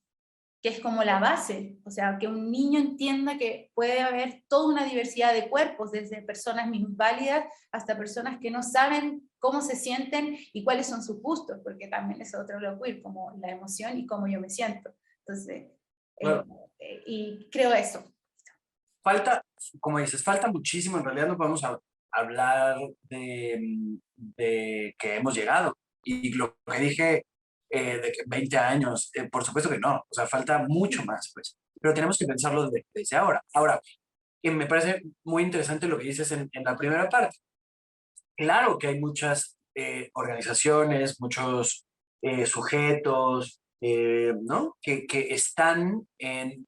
que es como la base, o sea, que un niño entienda que puede haber toda una diversidad de cuerpos, desde personas minusválidas hasta personas que no saben cómo se sienten y cuáles son sus gustos, porque también es otro lo queer, como la emoción y cómo yo me siento. Entonces, Claro. Y creo eso. Falta, como dices, falta muchísimo. En realidad no podemos hablar de que hemos llegado. Y lo que dije de que 20 años, por supuesto que no. O sea, falta mucho más, pues. Pero tenemos que pensarlo desde ahora. Ahora, me parece muy interesante lo que dices en la primera parte. Claro que hay muchas organizaciones, muchos sujetos, ¿no? Que están en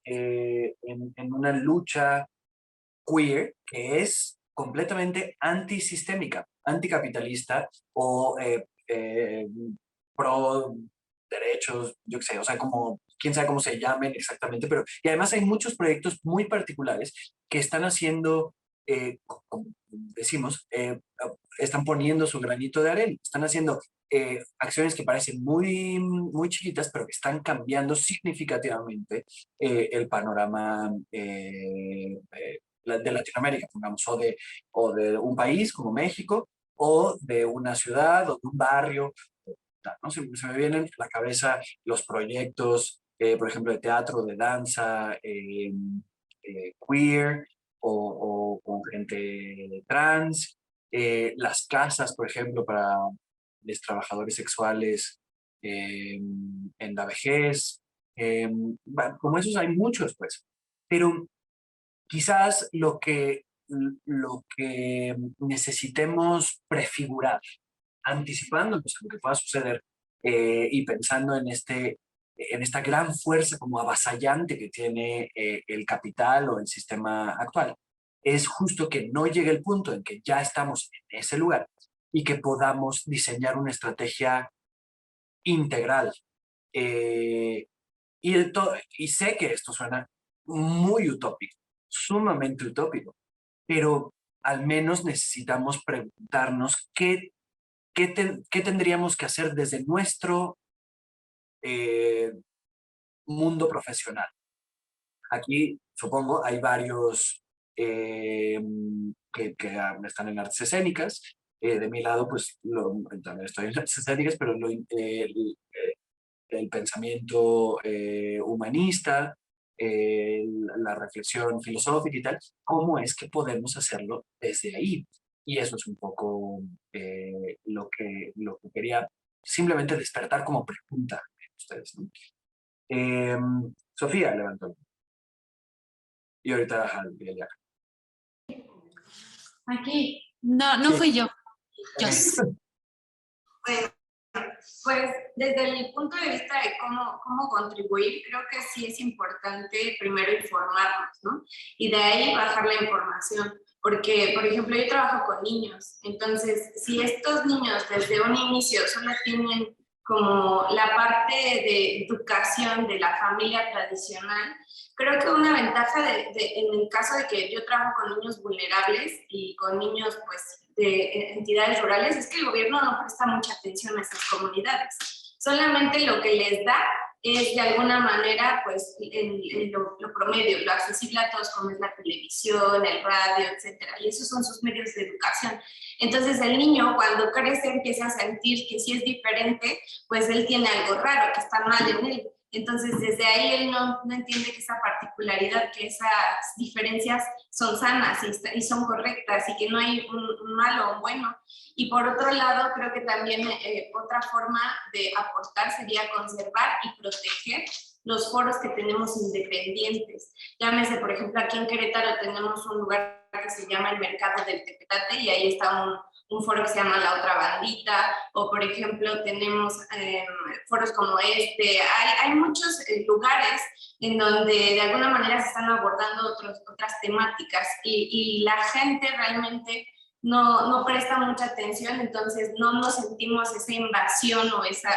en una lucha queer que es completamente antisistémica, anticapitalista o pro derechos, yo qué sé, o sea, como quién sabe cómo se llamen exactamente, pero y además hay muchos proyectos muy particulares que están haciendo, como decimos, están poniendo su granito de arena, están haciendo acciones que parecen muy chiquitas, pero que están cambiando significativamente el panorama de Latinoamérica, pongamos, o de un país como México, o de una ciudad, o de un barrio, ¿no? Se me vienen a la cabeza los proyectos, por ejemplo, de teatro, de danza, queer, o con gente trans, las casas, por ejemplo, para los trabajadores sexuales en la vejez. Como esos hay muchos, pues. Pero quizás lo que necesitemos prefigurar, anticipándonos a lo que pueda suceder y pensando en esta gran fuerza como avasallante que tiene el capital o el sistema actual, es justo que no llegue el punto en que ya estamos en ese lugar y que podamos diseñar una estrategia integral. Eh, y sé que esto suena muy utópico, sumamente utópico, pero al menos necesitamos preguntarnos qué tendríamos que hacer desde nuestro eh, mundo profesional. Aquí, supongo, hay varios que están en artes escénicas. De mi lado, pues también estoy en artes escénicas, pero el pensamiento humanista, la reflexión filosófica y tal, ¿cómo es que podemos hacerlo desde ahí? Y eso es un poco lo que quería simplemente despertar como pregunta en ustedes, ¿no? Eh, Sofía levantó. Y ahorita Liliana. Aquí. No, no Sí. fui yo. Bueno, pues desde el punto de vista de cómo contribuir, creo que sí es importante primero informarnos, ¿no? Y de ahí bajar la información. Porque, por ejemplo, yo trabajo con niños, entonces si estos niños desde un inicio solo tienen como la parte de educación de la familia tradicional, creo que una ventaja en el caso de que yo trabajo con niños vulnerables y con niños pues entidades rurales es que el gobierno no presta mucha atención a esas comunidades. Solamente lo que les da es de alguna manera pues lo promedio, lo accesible a todos, como es la televisión, el radio, etcétera, y esos son sus medios de educación. Entonces el niño cuando crece empieza a sentir que si es diferente, pues él tiene algo raro, que está mal en él. Entonces desde ahí él no entiende que esa particularidad, que esas diferencias son sanas y son correctas y que no hay un malo o un bueno. Y por otro lado, creo que también otra forma de aportar sería conservar y proteger los foros que tenemos independientes. Llámese, por ejemplo, aquí en Querétaro tenemos un lugar que se llama el Mercado del Tepetate y ahí está un foro que se llama La Otra Bandita, o por ejemplo tenemos foros como este. Hay muchos lugares en donde de alguna manera se están abordando otras temáticas y la gente realmente no presta mucha atención, entonces no nos sentimos esa invasión o esa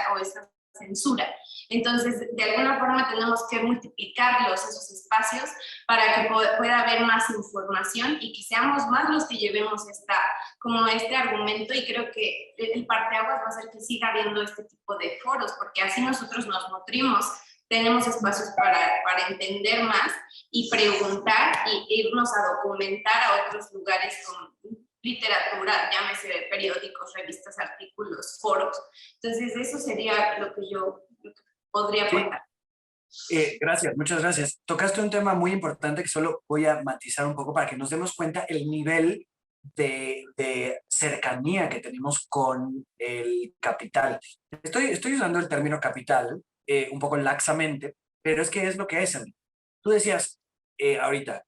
censura. Entonces, de alguna forma tenemos que multiplicarlos, esos espacios, para que pueda haber más información y que seamos más los que llevemos este argumento, y creo que el parteaguas va a ser que siga habiendo este tipo de foros, porque así nosotros nos nutrimos, tenemos espacios para entender más y preguntar y irnos a documentar a otros lugares con literatura, llámese periódicos, revistas, artículos, foros. Entonces eso sería lo que yo podría aportar. Gracias, muchas gracias. Tocaste un tema muy importante que solo voy a matizar un poco para que nos demos cuenta el nivel de cercanía que tenemos con el capital. Estoy usando el término capital un poco laxamente, pero es que es lo que es. Tú decías ahorita,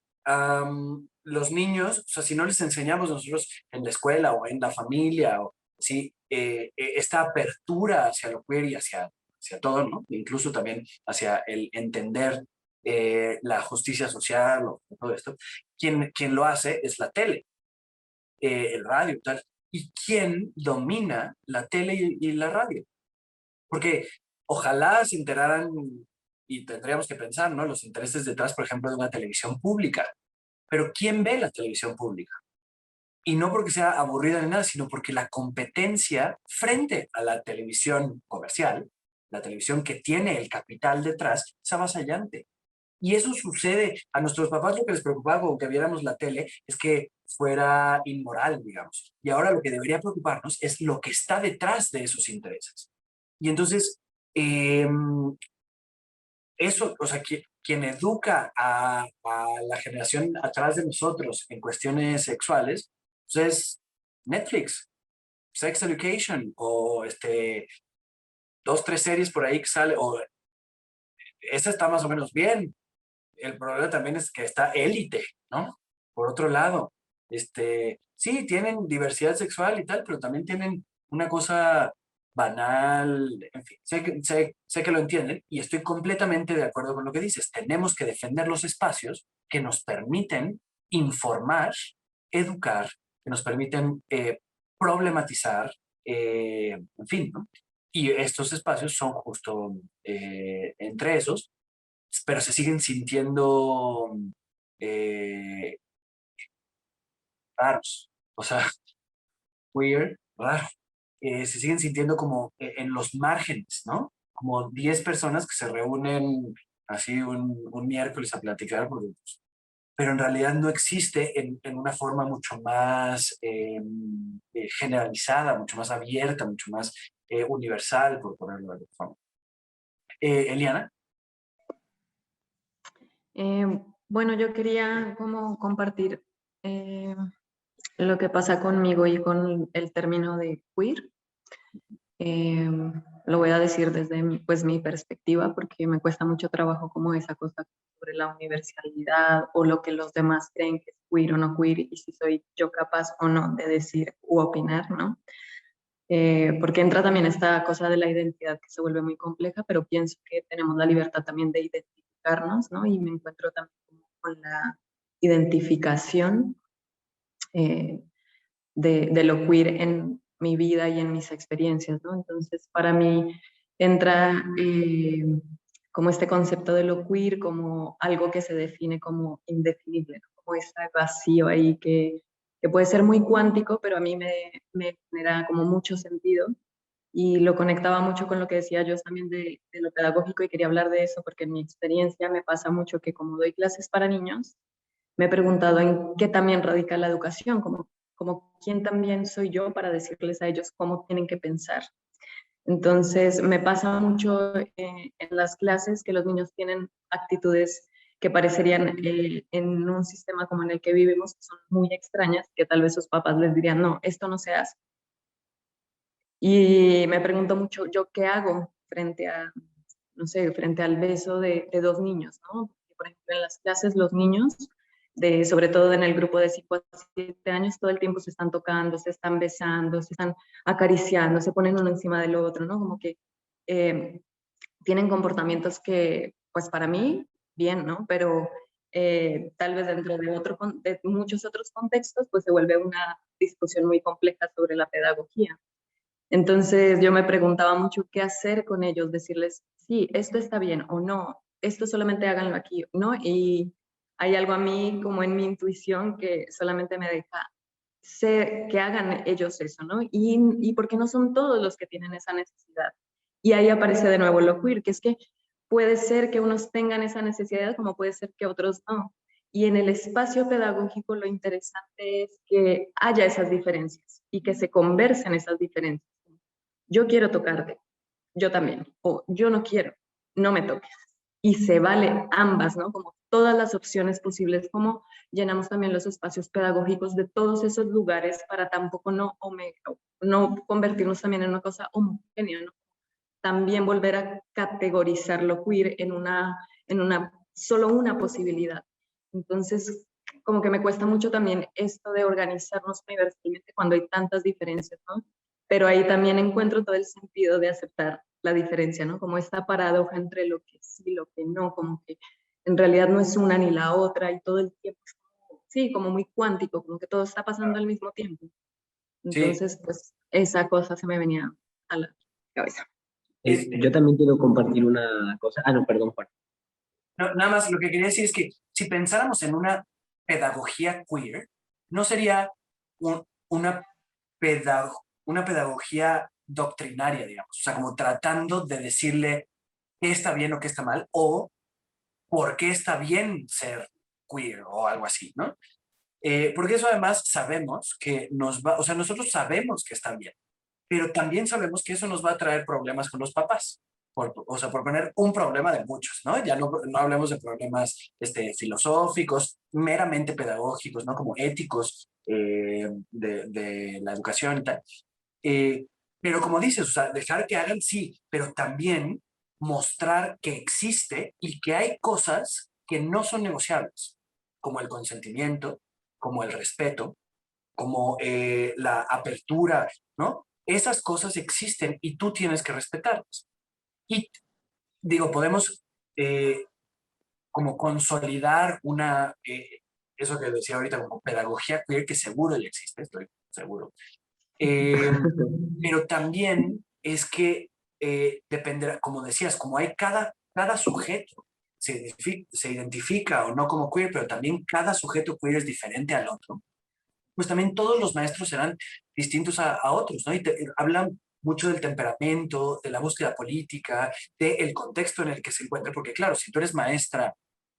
los niños, o sea, si no les enseñamos nosotros en la escuela o en la familia, o ¿sí? Esta apertura hacia lo queer y hacia todo, ¿no? Incluso también hacia el entender la justicia social o todo esto, quien lo hace es la tele, el radio y tal. ¿Y quién domina la tele y la radio? Porque ojalá se enteraran, y tendríamos que pensar, ¿no? Los intereses detrás, por ejemplo, de una televisión pública. Pero ¿quién ve la televisión pública? Y no porque sea aburrida ni nada, sino porque la competencia frente a la televisión comercial, la televisión que tiene el capital detrás, es avasallante. Y eso sucede. A nuestros papás lo que les preocupaba con que viéramos la tele es que fuera inmoral, digamos. Y ahora lo que debería preocuparnos es lo que está detrás de esos intereses. Y entonces, eso, o sea, quien educa a la generación atrás de nosotros en cuestiones sexuales, pues es Netflix, Sex Education, o 2, 3 series por ahí que sale, o esa está más o menos bien. El problema también es que está Élite, ¿no? Por otro lado, sí, tienen diversidad sexual y tal, pero también tienen una cosa banal, en fin, sé que lo entienden y estoy completamente de acuerdo con lo que dices. Tenemos que defender los espacios que nos permiten informar, educar, que nos permiten problematizar, en fin, ¿no? Y estos espacios son justo entre esos, pero se siguen sintiendo raros, o sea, weird, raro. Se siguen sintiendo como en los márgenes, ¿no? Como 10 personas que se reúnen así un miércoles a platicar, pero en realidad no existe en una forma mucho más generalizada, mucho más abierta, mucho más universal, por ponerlo de alguna forma. Eliana. Bueno, yo quería como compartir lo que pasa conmigo y con el término de queer. Lo voy a decir desde mi perspectiva, porque me cuesta mucho trabajo como esa cosa sobre la universalidad o lo que los demás creen que es queer o no queer, y si soy yo capaz o no de decir u opinar, ¿no? Porque entra también esta cosa de la identidad que se vuelve muy compleja, pero pienso que tenemos la libertad también de identificarnos, ¿no? Y me encuentro también con la identificación de lo queer en mi vida y en mis experiencias, ¿no? Entonces, para mí entra como este concepto de lo queer como algo que se define como indefinible, ¿no? Como ese vacío ahí que que puede ser muy cuántico, pero a mí me genera como mucho sentido y lo conectaba mucho con lo que decía yo también de lo pedagógico y quería hablar de eso porque en mi experiencia me pasa mucho que como doy clases para niños, me he preguntado en qué también radica la educación, como quién también soy yo para decirles a ellos cómo tienen que pensar. Entonces, me pasa mucho en las clases que los niños tienen actitudes que parecerían en un sistema como en el que vivimos, que son muy extrañas, que tal vez sus papás les dirían, no, esto no se hace. Y me pregunto mucho, ¿yo qué hago frente a, no sé, frente al beso de dos niños, ¿no? Porque, por ejemplo, en las clases los niños, sobre todo en el grupo de 5 a 7 años, todo el tiempo se están tocando, se están besando, se están acariciando, se ponen uno encima del otro, ¿no? Como que eh, tienen comportamientos que, pues para mí, bien, ¿no? Pero tal vez dentro de muchos otros contextos, pues se vuelve una discusión muy compleja sobre la pedagogía. Entonces yo me preguntaba mucho qué hacer con ellos, decirles, sí, esto está bien o no, esto solamente háganlo aquí, ¿no? Y hay algo a mí como en mi intuición que solamente me deja ser, que hagan ellos eso, ¿no? Y porque no son todos los que tienen esa necesidad. Y ahí aparece de nuevo lo queer, que es que puede ser que unos tengan esa necesidad como puede ser que otros no. Y en el espacio pedagógico lo interesante es que haya esas diferencias y que se conversen esas diferencias. Yo quiero tocarte, yo también, o yo no quiero, no me toques. Y se vale ambas, ¿no? Como todas las opciones posibles, como llenamos también los espacios pedagógicos de todos esos lugares para tampoco no convertirnos también en una cosa homogénea, ¿no? También volver a categorizar lo queer solo una posibilidad. Entonces, como que me cuesta mucho también esto de organizarnos universalmente cuando hay tantas diferencias, ¿no? Pero ahí también encuentro todo el sentido de aceptar la diferencia, ¿no? Como esta paradoja entre lo que sí, lo que no, como que en realidad no es una ni la otra y todo el tiempo es como, sí, como muy cuántico, como que todo está pasando al mismo tiempo. Sí, Entonces, pues esa cosa se me venía a la cabeza. Yo también quiero compartir una cosa. Ah, no, perdón, Juan. nada más lo que quería decir es que si pensáramos en una pedagogía queer, no sería una, una pedagogía doctrinaria, digamos, o sea, como tratando de decirle qué está bien o qué está mal, o por qué está bien ser queer o algo así, ¿no? Porque eso además sabemos que nos va, o sea, nosotros sabemos que está bien, pero también sabemos que eso nos va a traer problemas con los papás. O sea, por poner un problema de muchos, ¿no? Ya no hablemos de problemas filosóficos, meramente pedagógicos, ¿no? Como éticos de la educación y tal. Eh, pero como dices, o sea, dejar que hagan, sí, pero también mostrar que existe y que hay cosas que no son negociables, como el consentimiento, como el respeto, como la apertura, ¿no? Esas cosas existen y tú tienes que respetarlas. Y digo, podemos como consolidar eso que decía ahorita, como pedagogía queer, que seguro ya existe, estoy seguro. Eh, pero también es que dependerá, como decías, como hay cada sujeto se identifica o no como queer, pero también cada sujeto queer es diferente al otro, pues también todos los maestros serán distintos a otros, ¿no? Y hablan mucho del temperamento, de la búsqueda política, del contexto en el que se encuentra, porque claro, si tú eres maestra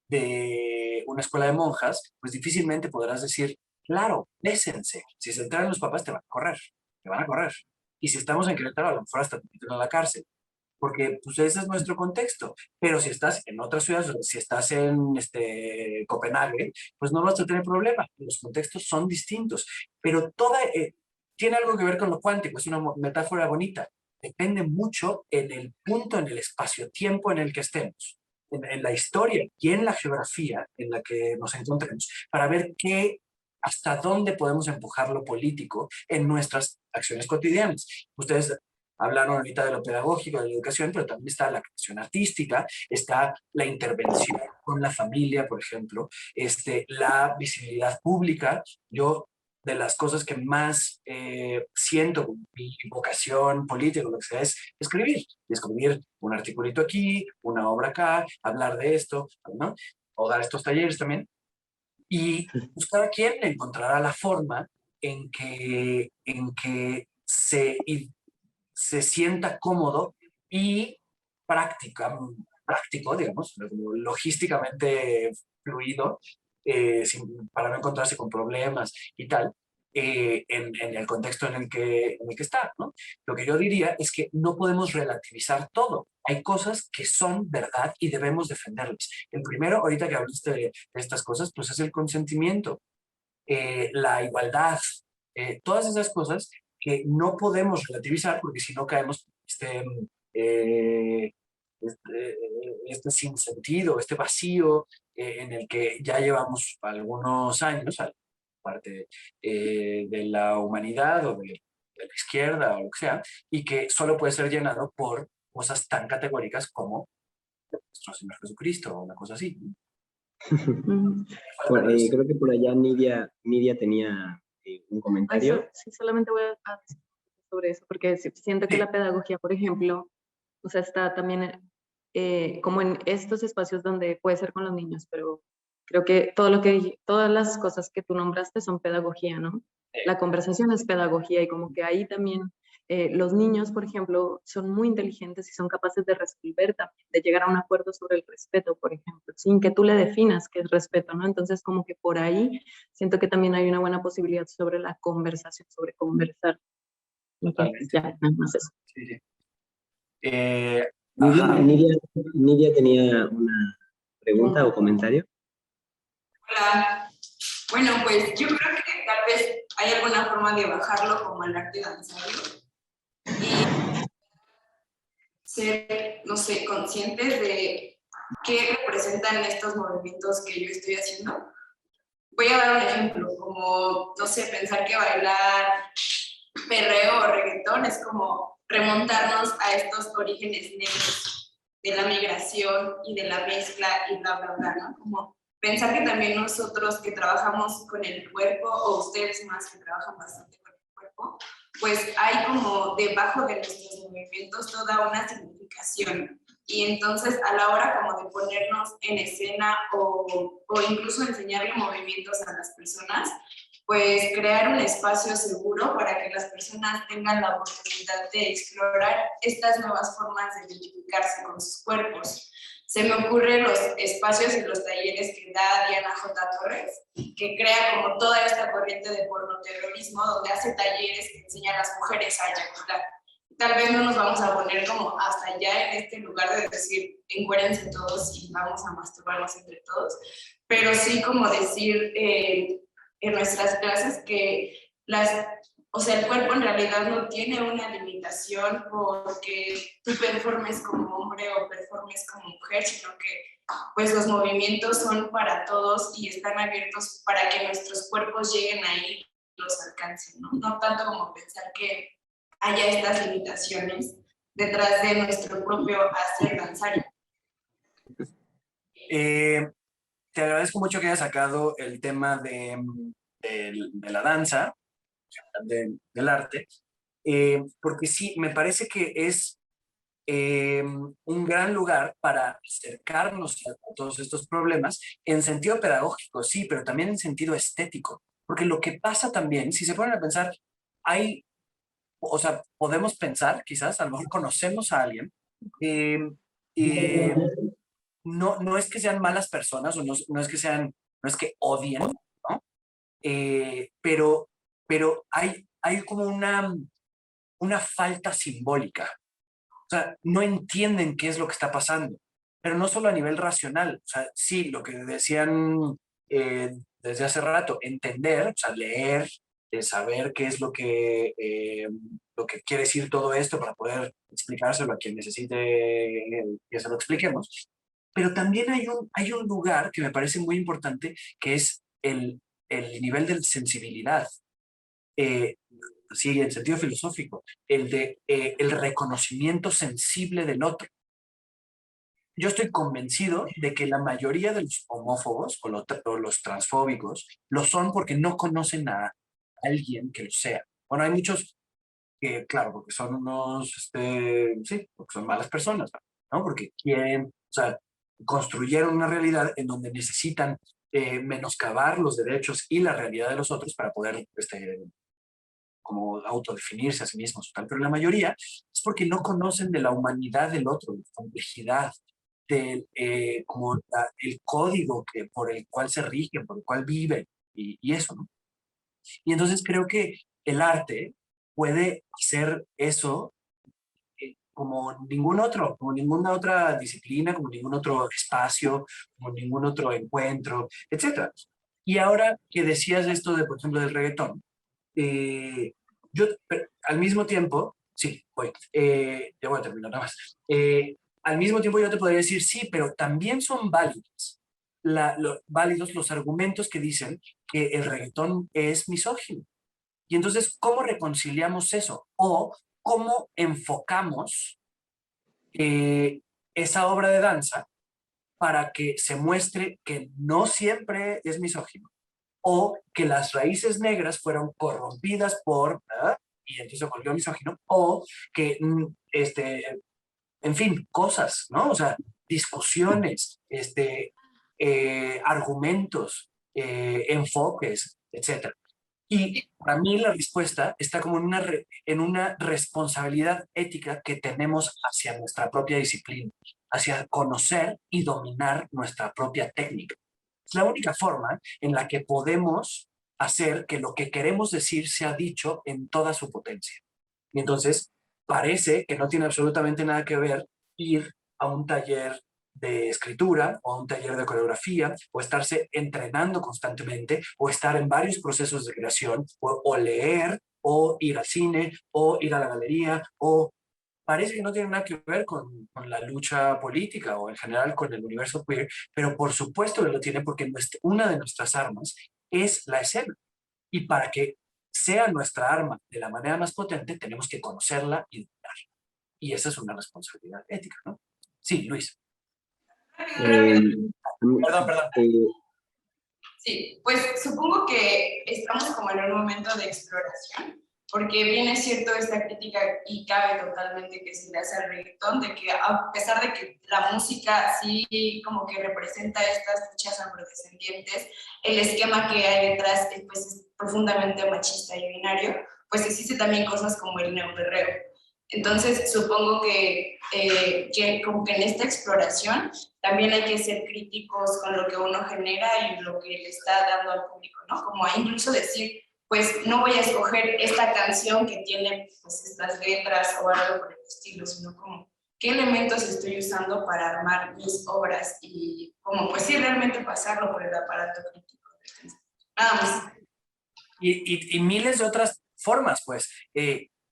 de una escuela de monjas, pues difícilmente podrás decir, claro, bésense. Si se enteran los papás, te van a correr, te van a correr. Y si estamos en Querétaro, a lo mejor hasta te meten a la cárcel, porque pues ese es nuestro contexto. Pero si estás en otras ciudades, si estás en Copenhague, pues no vas a tener problema. Los contextos son distintos. Pero tiene algo que ver con lo cuántico, es una metáfora bonita. Depende mucho en el punto, en el espacio-tiempo en el que estemos, en la historia y en la geografía en la que nos encontremos, para ver hasta dónde podemos empujar lo político en nuestras acciones cotidianas. Ustedes hablaron ahorita de lo pedagógico, de la educación, pero también está la creación artística, está la intervención con la familia, por ejemplo, la visibilidad pública. Yo, de las cosas que más siento como mi vocación política, lo que sea, es escribir. Y escribir un articulito aquí, una obra acá, hablar de esto, ¿no? O dar estos talleres también. Y pues cada quien encontrará la forma en que se sienta cómodo y práctico, digamos, como logísticamente fluido, para no encontrarse con problemas y tal, en el contexto en el que está, ¿no? Lo que yo diría es que no podemos relativizar todo. Hay cosas que son verdad y debemos defenderlas. El primero, ahorita que hablaste de estas cosas, pues es el consentimiento, la igualdad, todas esas cosas que no podemos relativizar porque si no caemos eh, este sinsentido, este vacío en el que ya llevamos algunos años, parte de la humanidad o de la izquierda o lo que sea, y que solo puede ser llenado por cosas tan categóricas como nuestro Señor Jesucristo o una cosa así. Mm. Creo que por allá Nidia tenía un Ay, comentario. sí, solamente voy a decir sobre eso, porque siento que Sí. la pedagogía, por ejemplo, o sea, está también como en estos espacios donde puede ser con los niños, pero creo que todas las cosas que tú nombraste son pedagogía, ¿no? La conversación es pedagogía y como que ahí también los niños, por ejemplo, son muy inteligentes y son capaces de resolver también, de llegar a un acuerdo sobre el respeto, por ejemplo, sin que tú le definas qué es respeto, ¿no? Entonces, como que por ahí siento que también hay una buena posibilidad sobre la conversación, sobre conversar. Y pues, Totalmente. ya, nada más eso. Sí, sí. Nidia, Ajá. Nidia tenía una pregunta o comentario. Hola. Bueno, pues yo creo que tal vez hay alguna forma de bajarlo como el arte danzario y ser, no sé, conscientes de qué representan estos movimientos que yo estoy haciendo. Voy a dar un ejemplo, como, no sé, pensar que bailar perreo o reggaetón es como remontarnos a estos orígenes negros de la migración y de la mezcla y bla, bla, bla, ¿no? Como pensar que también nosotros que trabajamos con el cuerpo, o ustedes más que trabajan bastante con el cuerpo, pues hay como debajo de nuestros movimientos toda una significación. Y entonces a la hora como de ponernos en escena o incluso enseñarle movimientos a las personas, pues crear un espacio seguro para que las personas tengan la oportunidad de explorar estas nuevas formas de identificarse con sus cuerpos. Se me ocurren los espacios y los talleres que da Diana J. Torres, que crea como toda esta corriente de pornoterrorismo, donde hace talleres que enseñan a las mujeres a eyacular. Tal vez no nos vamos a poner como hasta allá en este lugar de decir encuérense todos y vamos a masturbarnos entre todos, pero sí como decir en nuestras clases que el cuerpo en realidad no tiene una limitación porque tú performes como hombre o performes como mujer, sino que pues los movimientos son para todos y están abiertos para que nuestros cuerpos lleguen ahí y los alcancen, ¿no? No tanto como pensar que haya estas limitaciones detrás de nuestro propio hacer danzario. Te agradezco mucho que hayas sacado el tema de la danza, del arte, porque sí, me parece que es un gran lugar para acercarnos a todos estos problemas en sentido pedagógico, sí, pero también en sentido estético. Porque lo que pasa también, si se ponen a pensar, o sea, podemos pensar, quizás, a lo mejor conocemos a alguien, eh, eh, no es que sean malas personas o no es que odien, ¿no? Pero hay como una falta simbólica. O sea, no entienden qué es lo que está pasando, pero no solo a nivel racional. O sea, sí, lo que decían desde hace rato, entender, o sea, leer, saber qué es lo que quiere decir todo esto para poder explicárselo a quien necesite que se lo expliquemos. Pero también hay un lugar que me parece muy importante, que es el nivel de sensibilidad. Eh, sí, en sentido filosófico, el reconocimiento sensible del otro. Yo estoy convencido de que la mayoría de los homófobos o los transfóbicos lo son porque no conocen a alguien que lo sea. Bueno, hay muchos que, claro, porque son sí, porque son malas personas, ¿no? Porque quieren, o sea, construyeron una realidad en donde necesitan menoscabar los derechos y la realidad de los otros para poder como autodefinirse a sí mismos. Pero la mayoría es porque no conocen de la humanidad del otro, de la complejidad, del como el código por el cual se rigen, por el cual viven, y eso, ¿no? Y entonces creo que el arte puede hacer eso como ningún otro, como ninguna otra disciplina, como ningún otro espacio, como ningún otro encuentro, etc. Y ahora que decías esto de, por ejemplo, del reggaetón, yo al mismo tiempo, sí, voy, ya voy a terminar nada más. Al mismo tiempo yo te podría decir, sí, pero también son válidos los argumentos que dicen que el reggaetón es misógino. Y entonces, ¿cómo reconciliamos eso? O cómo enfocamos esa obra de danza para que se muestre que no siempre es misógino o que las raíces negras fueron corrompidas por, ¿verdad? Y entonces se volvió misógino, o que, en fin, cosas, ¿no? O sea, discusiones, argumentos, enfoques, etcétera. Y para mí la respuesta está como en una responsabilidad ética que tenemos hacia nuestra propia disciplina, hacia conocer y dominar nuestra propia técnica. Es la única forma en la que podemos hacer que lo que queremos decir sea dicho en toda su potencia. Y entonces parece que no tiene absolutamente nada que ver ir a un taller de escritura o a un taller de coreografía o estarse entrenando constantemente o estar en varios procesos de creación o leer o ir al cine o ir a la galería o parece que no tiene nada que ver con la lucha política o en general con el universo queer, pero por supuesto que lo tiene porque una de nuestras armas es la escena. Y para que sea nuestra arma de la manera más potente, tenemos que conocerla y dominarla. Y esa es una responsabilidad ética, ¿no? Sí, Luis. Eh, Perdón, perdón. Sí, pues supongo que estamos como en un momento de exploración, porque bien es cierto esta crítica y cabe totalmente que se le hace al reggaetón, de que a pesar de que la música sí como que representa estas luchas afrodescendientes, el esquema que hay detrás pues es profundamente machista y binario, pues existe también cosas como el neoperreo. Entonces supongo que como que en esta exploración también hay que ser críticos con lo que uno genera y lo que le está dando al público, ¿no? Como a incluso decir, pues no voy a escoger esta canción que tiene pues estas letras o algo por el estilo, sino como qué elementos estoy usando para armar mis obras y como pues sí realmente pasarlo por el aparato crítico. Nada más. Y miles de otras formas, pues.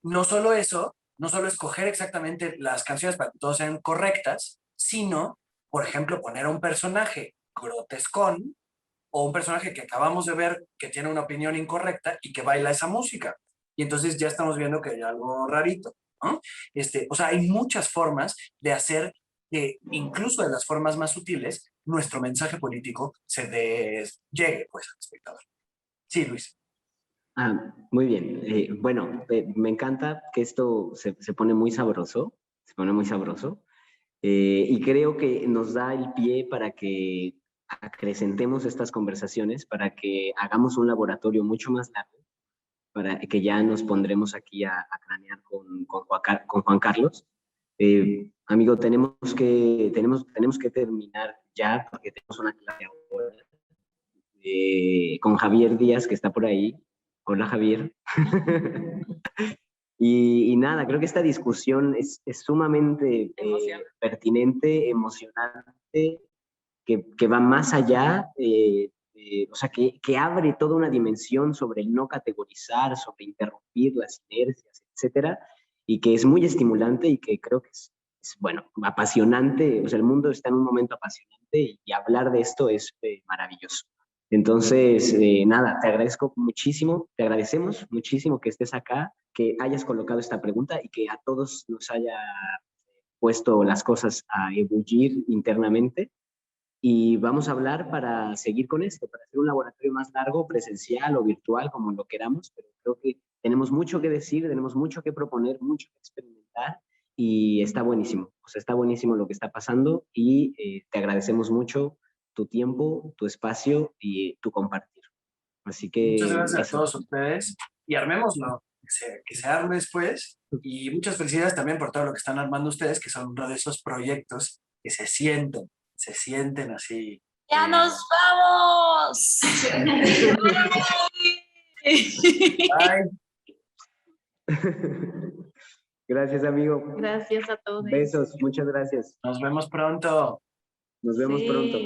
No solo eso, no solo escoger exactamente las canciones para que todas sean correctas, sino, por ejemplo, poner a un personaje grotescón o un personaje que acabamos de ver que tiene una opinión incorrecta y que baila esa música. Y entonces ya estamos viendo que hay algo rarito, ¿no? O sea, hay muchas formas de hacer que, incluso de las formas más sutiles, nuestro mensaje político llegue pues al espectador. Sí, Luis. Muy bien. Bueno, me encanta que esto se pone muy sabroso, se pone muy sabroso, y creo que nos da el pie para que acrecentemos estas conversaciones, para que hagamos un laboratorio mucho más largo, para que ya nos pondremos aquí a cranear con Juan Carlos. Amigo, tenemos que terminar ya porque tenemos una clase ahora con Javier Díaz, que está por ahí. Hola, Javier. Y nada, creo que esta discusión es sumamente pertinente, emocionante, que va más allá, o sea, que abre toda una dimensión sobre el no categorizar, sobre interrumpir las inercias, etcétera, y que es muy estimulante y que creo que bueno, apasionante. O sea, el mundo está en un momento apasionante y hablar de esto es maravilloso. Entonces, nada, te agradezco muchísimo, te agradecemos muchísimo que estés acá, que hayas colocado esta pregunta y que a todos nos haya puesto las cosas a ebullir internamente. Y vamos a hablar para seguir con esto, para hacer un laboratorio más largo, presencial o virtual, como lo queramos, pero creo que tenemos mucho que decir, tenemos mucho que proponer, mucho que experimentar y está buenísimo. O sea, está buenísimo lo que está pasando y te agradecemos mucho tu tiempo, tu espacio y tu compartir. Así que Muchas gracias a eso. todos ustedes y armémoslo, que se arme después. Y muchas felicidades también por todo lo que están armando ustedes, que son uno de esos proyectos que se sienten así. ¡Ya nos vamos! Bye. Gracias, amigo. Gracias a todos. Besos, muchas gracias. Nos vemos pronto. Nos vemos Sí. pronto.